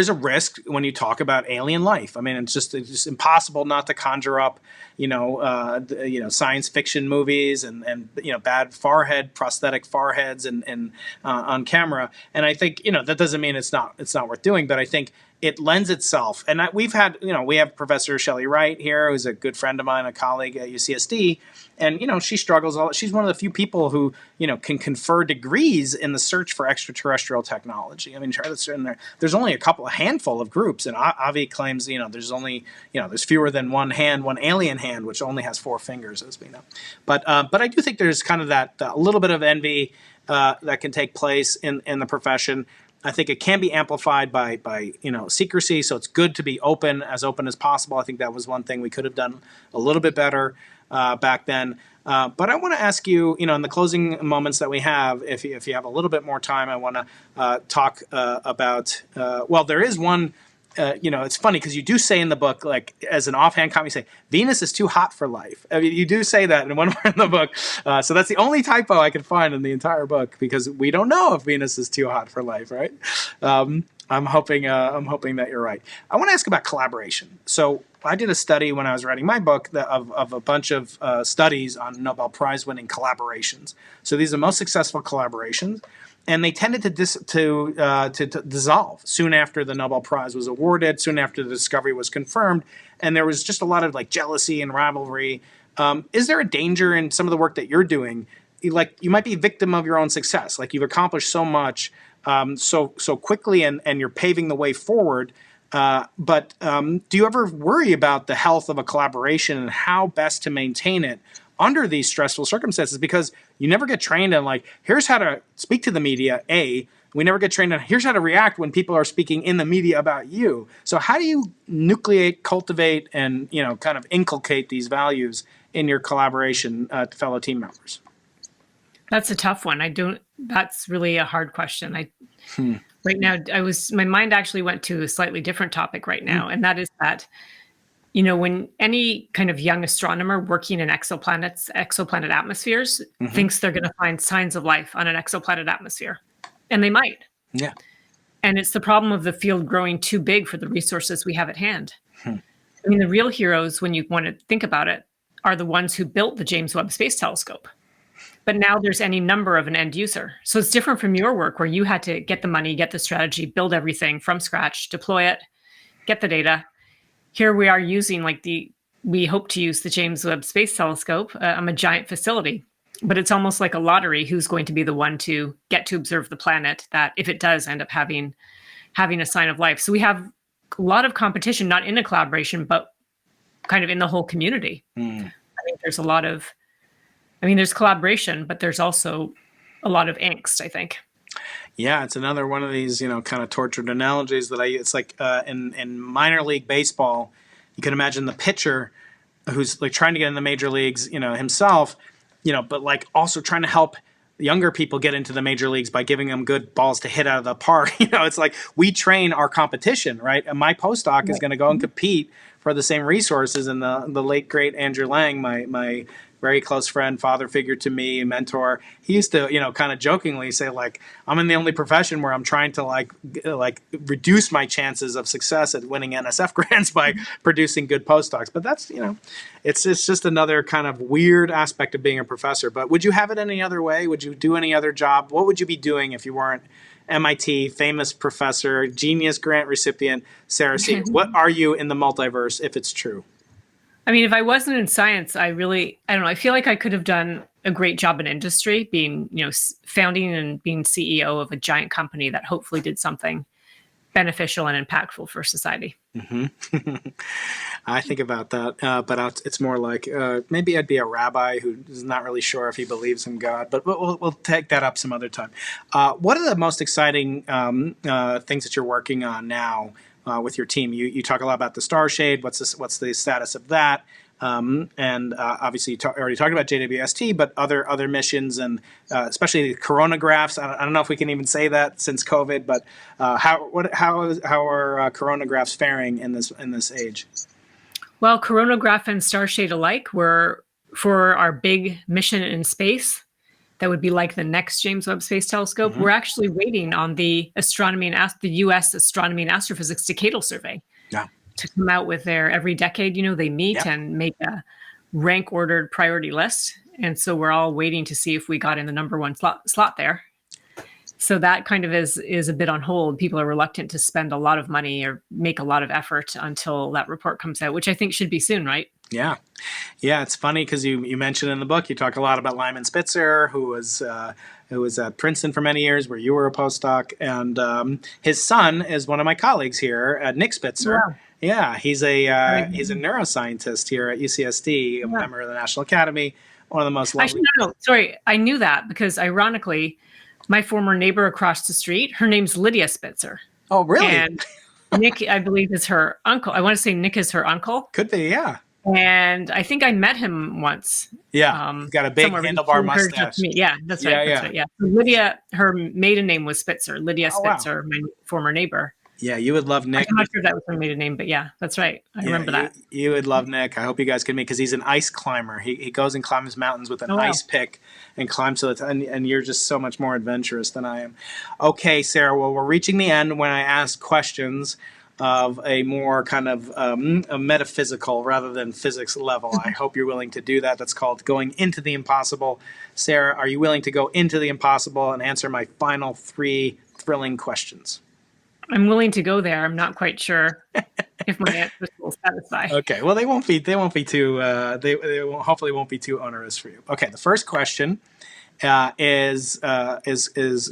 a risk when you talk about alien life. I mean, it's just impossible not to conjure up, science fiction movies and bad prosthetic foreheads and on camera. And I think, that doesn't mean it's not worth doing, but I think it lends itself. And we have Professor Shelley Wright here, who's a good friend of mine, a colleague at UCSD. And, she struggles. She's one of the few people who, can confer degrees in the search for extraterrestrial technology. I mean, there's only a handful of groups. And Avi claims, there's fewer than one alien hand, which only has 4 fingers, as we know. But I do think there's kind of that a little bit of envy that can take place in the profession. I think it can be amplified by secrecy. So it's good to be as open as possible. I think that was one thing we could have done a little bit better back then. But I want to ask you, in the closing moments that we have, if you have a little bit more time, I want to talk about, there is one, it's funny because you do say in the book, as an offhand comment, you say, Venus is too hot for life. I mean, you do say that in one part in the book. So that's the only typo I could find in the entire book, because we don't know if Venus is too hot for life, right? I'm hoping that you're right. I want to ask about collaboration. So I did a study when I was writing my book of a bunch of studies on Nobel Prize winning collaborations. So these are the most successful collaborations, and they tended to dissolve soon after the Nobel Prize was awarded, soon after the discovery was confirmed, and there was just a lot of jealousy and rivalry. Is there a danger in some of the work that you're doing? You might be a victim of your own success. You've accomplished so much so quickly, and you're paving the way forward. But do you ever worry about the health of a collaboration and how best to maintain it under these stressful circumstances? Because you never get trained on here's how to speak to the media. We never get trained on here's how to react when people are speaking in the media about you. So how do you nucleate, cultivate, and kind of inculcate these values in your collaboration to fellow team members? That's a tough one. That's really a hard question. Right now, my mind actually went to a slightly different topic right now, and that is that, when any kind of young astronomer working in exoplanet atmospheres thinks they're going to find signs of life on an exoplanet atmosphere, and they might. Yeah. And it's the problem of the field growing too big for the resources we have at hand. I mean, the real heroes, when you want to think about it, are the ones who built the James Webb Space Telescope. But now there's any number of an end user. So it's different from your work where you had to get the money, get the strategy, build everything from scratch, deploy it, get the data. Here we are using we hope to use the James Webb Space Telescope, a giant facility. But it's almost like a lottery who's going to be the one to get to observe the planet that if it does end up having a sign of life. So we have a lot of competition, not in a collaboration, but kind of in the whole community. I think there's there's collaboration, but there's also a lot of angst, I think. Yeah, it's another one of these, kind of tortured analogies that it's like in minor league baseball, you can imagine the pitcher who's like trying to get in the major leagues, himself, but like also trying to help younger people get into the major leagues by giving them good balls to hit out of the park. It's like we train our competition, right? And my postdoc is going to go and compete for the same resources. And the late, great Andrew Lang, my very close friend, father figure to me, mentor, he used to, kind of jokingly say, like, I'm in the only profession where I'm trying to like reduce my chances of success at winning NSF grants by producing good postdocs. But that's, it's just another kind of weird aspect of being a professor. But would you have it any other way? Would you do any other job? What would you be doing if you weren't MIT, famous professor, genius grant recipient, Sara Seager? What are you in the multiverse if it's true? I mean, if I wasn't in science, I don't know. I feel like I could have done a great job in industry, being, founding and being CEO of a giant company that hopefully did something beneficial and impactful for society. I think about that, but it's more like maybe I'd be a rabbi who is not really sure if he believes in God, but we'll take that up some other time. What are the most exciting things that you're working on now with your team? You talk a lot about the Starshade. What's the status of that? And obviously, you already talked about JWST, but other missions, and especially coronagraphs. I don't know if we can even say that since COVID, but how are coronagraphs faring in this age? Well, coronagraph and Starshade alike were for our big mission in space. That would be like the next James Webb Space Telescope. We're actually waiting on the the U.S. Astronomy and Astrophysics Decadal Survey to come out with their every decade. They meet and make a rank ordered priority list. And so we're all waiting to see if we got in the number one slot there. So that kind of is a bit on hold. People are reluctant to spend a lot of money or make a lot of effort until that report comes out, which I think should be soon, right? Yeah. It's funny because you mentioned in the book, you talk a lot about Lyman Spitzer, who was at Princeton for many years, where you were a postdoc, and his son is one of my colleagues here, Nick Spitzer. Wow. Yeah, he's a neuroscientist here at UCSD, a member of the National Academy, one of the most lovely. Actually, no, sorry, I knew that because ironically, my former neighbor across the street, her name's Lydia Spitzer. Oh, really? And Nick, I believe, is her uncle. I want to say Nick is her uncle. Could be, yeah. And I think I met him once. Yeah, he's got a big handlebar mustache. Yeah, that's right. That's right. Yeah. So Lydia, her maiden name was Spitzer. Lydia Spitzer, my former neighbor. Yeah, you would love Nick. I'm not sure if that was her maiden name, but yeah, that's right. I remember that. You would love Nick. I hope you guys can meet because he's an ice climber. He goes and climbs mountains with an ice pick and climbs to and you're just so much more adventurous than I am. Okay, Sara. Well, we're reaching the end when I ask questions of a more kind of a metaphysical rather than physics level. I hope you're willing to do that. That's called going into the impossible. Sara, are you willing to go into the impossible and answer my final 3 thrilling questions? I'm willing to go there. I'm not quite sure if my answers will satisfy. Okay. Well, they won't be too. Hopefully won't be too onerous for you. Okay. The first question is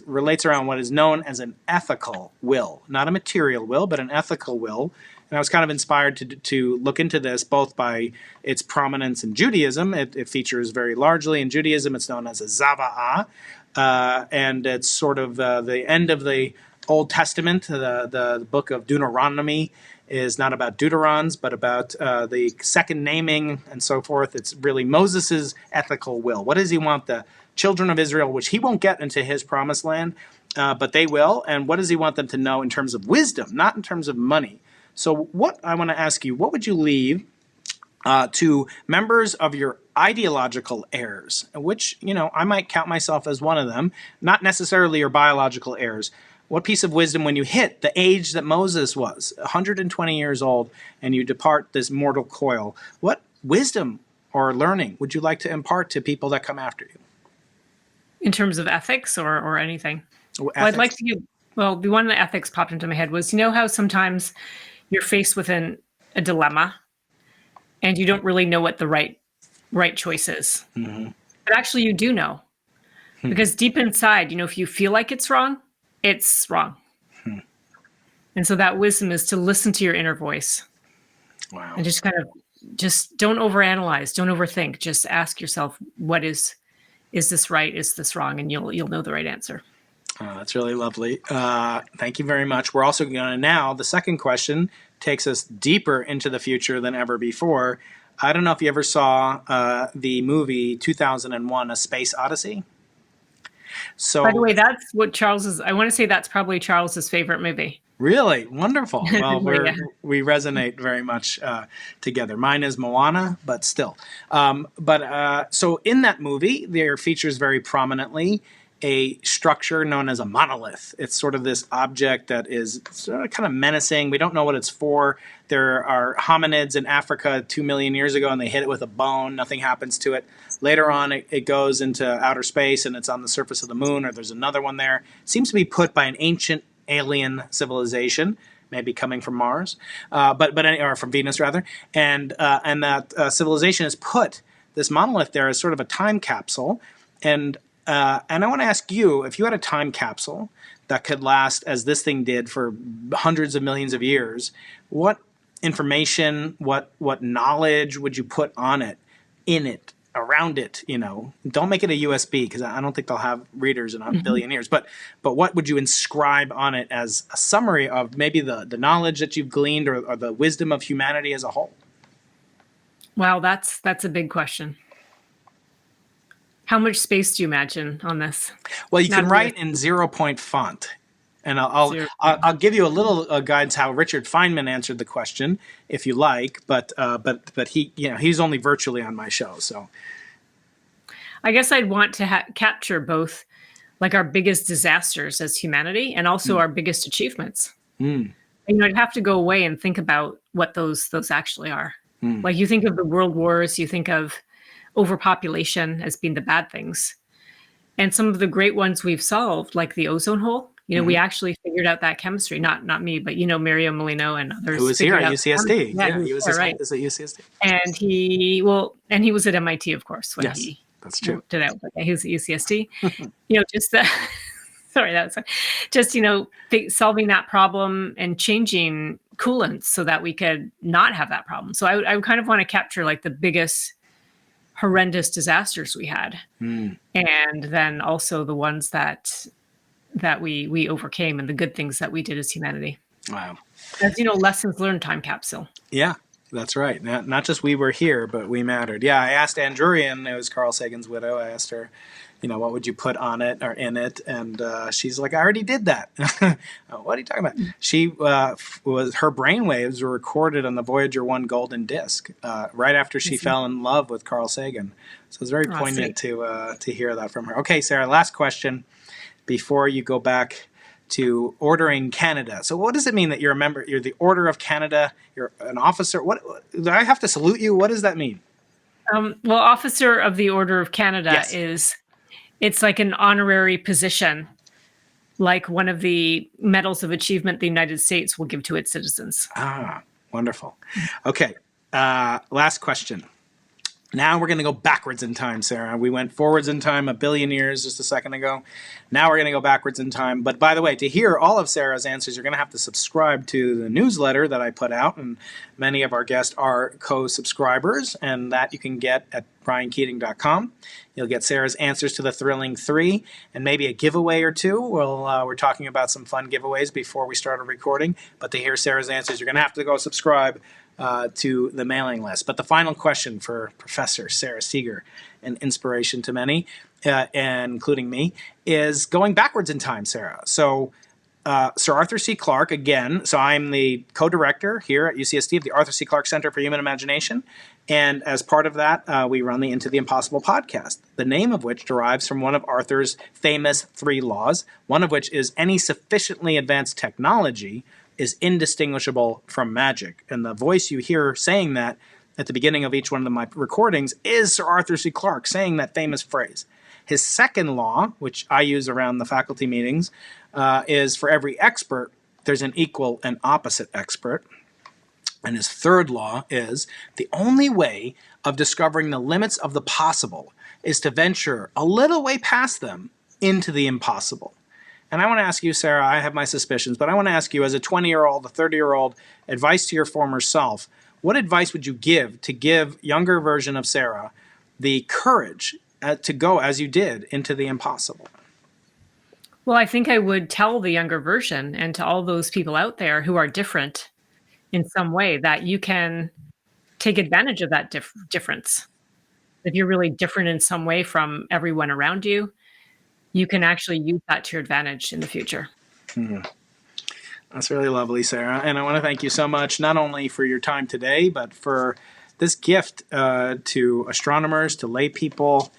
relates around what is known as an ethical will, not a material will, but an ethical will. And I was kind of inspired to look into this both by its prominence in Judaism. It features very largely in Judaism. It's known as a zava'ah, and it's sort of the end of the Old Testament, the book of Deuteronomy, is not about deuterons, but about the second naming and so forth. It's really Moses's ethical will. What does he want the children of Israel, which he won't get into his promised land, but they will, and what does he want them to know in terms of wisdom, not in terms of money? So what I want to ask you, what would you leave to members of your ideological heirs, which, I might count myself as one of them, not necessarily your biological heirs? What piece of wisdom, when you hit the age that Moses was, 120 years old, and you depart this mortal coil, what wisdom or learning would you like to impart to people that come after you? In terms of ethics or anything? Well, Well, I'd like to give, the one that ethics popped into my head was, how sometimes you're faced with a dilemma and you don't really know what the right choice is. Mm-hmm. But actually you do know. Because deep inside, if you feel like it's wrong, it's wrong. And so that wisdom is to listen to your inner voice. Wow. And just just don't overanalyze, don't overthink. Just ask yourself, what is this right? Is this wrong? And you'll know the right answer. That's really lovely. Thank you very much. We're also going to now, the second question takes us deeper into the future than ever before. I don't know if you ever saw the movie 2001, A Space Odyssey. So, by the way, that's what I want to say that's probably Charles's favorite movie. Really? Wonderful. Well, we resonate very much together. Mine is Moana, but still. So in that movie, there features very prominently a structure known as a monolith. It's sort of this object that is sort of kind of menacing. We don't know what it's for. There are hominids in Africa 2 million years ago, and they hit it with a bone. Nothing happens to it. Later on, it goes into outer space, and it's on the surface of the moon, or there's another one there. It seems to be put by an ancient alien civilization, maybe coming from Mars, or from Venus rather, and that civilization has put this monolith there as sort of a time capsule. And I want to ask you, if you had a time capsule that could last, as this thing did, for hundreds of millions of years, what information, what knowledge would you put on it, in it, around it? Don't make it a USB, because I don't think they'll have readers in a billion years. But what would you inscribe on it as a summary of maybe the knowledge that you've gleaned or the wisdom of humanity as a whole? Wow, that's a big question. How much space do you imagine on this? Well, you can write in 0-point font. And I'll give you a little guidance how Richard Feynman answered the question, if you like. But he, he's only virtually on my show. So I guess I'd want to capture both, like, our biggest disasters as humanity and also our biggest achievements. I'd have to go away and think about what those actually are. Like, you think of the world wars, you think of overpopulation as being the bad things, and some of the great ones we've solved, like the ozone hole. We actually figured out that chemistry. Not me, but Mario Molino and others. Who was here at UCSD? He was right. Is at UCSD. And he was at MIT, of course, when he that's true. Did out. He was at UCSD. Just sorry, that was just solving that problem and changing coolants so that we could not have that problem. So I would kind of want to capture, like, the biggest horrendous disasters we had, and then also the ones that we overcame and the good things that we did as humanity. Wow. As lessons learned time capsule. Yeah, that's right. Not just we were here, but we mattered. Yeah, I asked Andurian, it was Carl Sagan's widow, I asked her, what would you put on it or in it? And she's like, I already did that. What are you talking about? She her brainwaves were recorded on the Voyager 1 golden disc right after she fell in love with Carl Sagan. So it's very poignant to hear that from her. Okay, Sarah, last question before you go back to ordering Canada. So what does it mean that you're a member? You're the Order of Canada. You're an officer. What do I have to salute you? What does that mean? Well, Officer of the Order of Canada it's like an honorary position, like one of the medals of achievement the United States will give to its citizens. Ah, wonderful. Okay, last question. Now we're going to go backwards in time, Sarah. We went forwards in time 1 billion years just a second ago. Now we're going to go backwards in time. But by the way, to hear all of Sarah's answers, you're going to have to subscribe to the newsletter that I put out, and many of our guests are co-subscribers, and that you can get at briankeating.com. You'll get Sarah's answers to the thrilling 3 and maybe a giveaway or two. Well, we're talking about some fun giveaways before we started recording, but to hear Sarah's answers, you're going to have to go subscribe to the mailing list. But the final question for Professor Sara Seager, an inspiration to many, and including me, is going backwards in time, Sarah. So Sir Arthur C. Clarke, again, so I'm the co-director here at UCSD of the Arthur C. Clarke Center for Human Imagination. And as part of that, we run the Into the Impossible podcast, the name of which derives from one of Arthur's famous 3 laws, one of which is any sufficiently advanced technology is indistinguishable from magic. And the voice you hear saying that at the beginning of each one of my recordings is Sir Arthur C. Clarke saying that famous phrase. His second law, which I use around the faculty meetings, is for every expert, there's an equal and opposite expert. And his third law is the only way of discovering the limits of the possible is to venture a little way past them into the impossible. And I want to ask you, Sarah, I have my suspicions, but I want to ask you as a 20-year-old, a 30-year-old, advice to your former self. What advice would you give to give younger version of Sarah the courage to go, as you did, into the impossible? Well, I think I would tell the younger version and to all those people out there who are different in some way that you can take advantage of that difference. If you're really different in some way from everyone around you, you can actually use that to your advantage in the future. That's really lovely, Sarah. And I want to thank you so much, not only for your time today, but for this gift to astronomers, to lay people.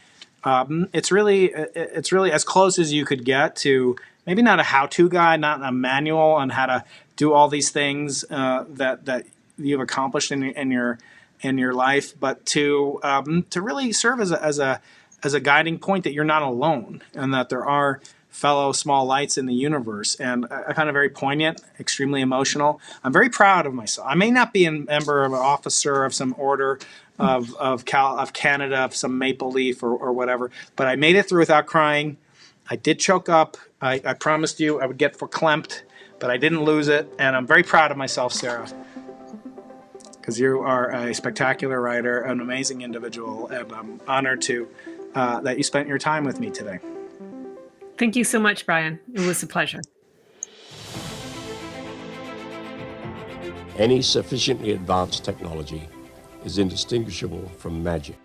It's really as close as you could get to maybe not a how-to guide, not a manual on how to do all these things that you've accomplished in your life, but to really serve as a guiding point that you're not alone and that there are fellow small lights in the universe. And I find it very poignant, extremely emotional. I'm very proud of myself. I may not be a member of an officer of some order of Canada, of some maple leaf or whatever, but I made it through without crying. I did choke up. I promised you I would get verklempt, but I didn't lose it. And I'm very proud of myself, Sarah, because you are a spectacular writer, an amazing individual, and I'm honored that you spent your time with me today. Thank you so much, Brian. It was a pleasure. Any sufficiently advanced technology is indistinguishable from magic.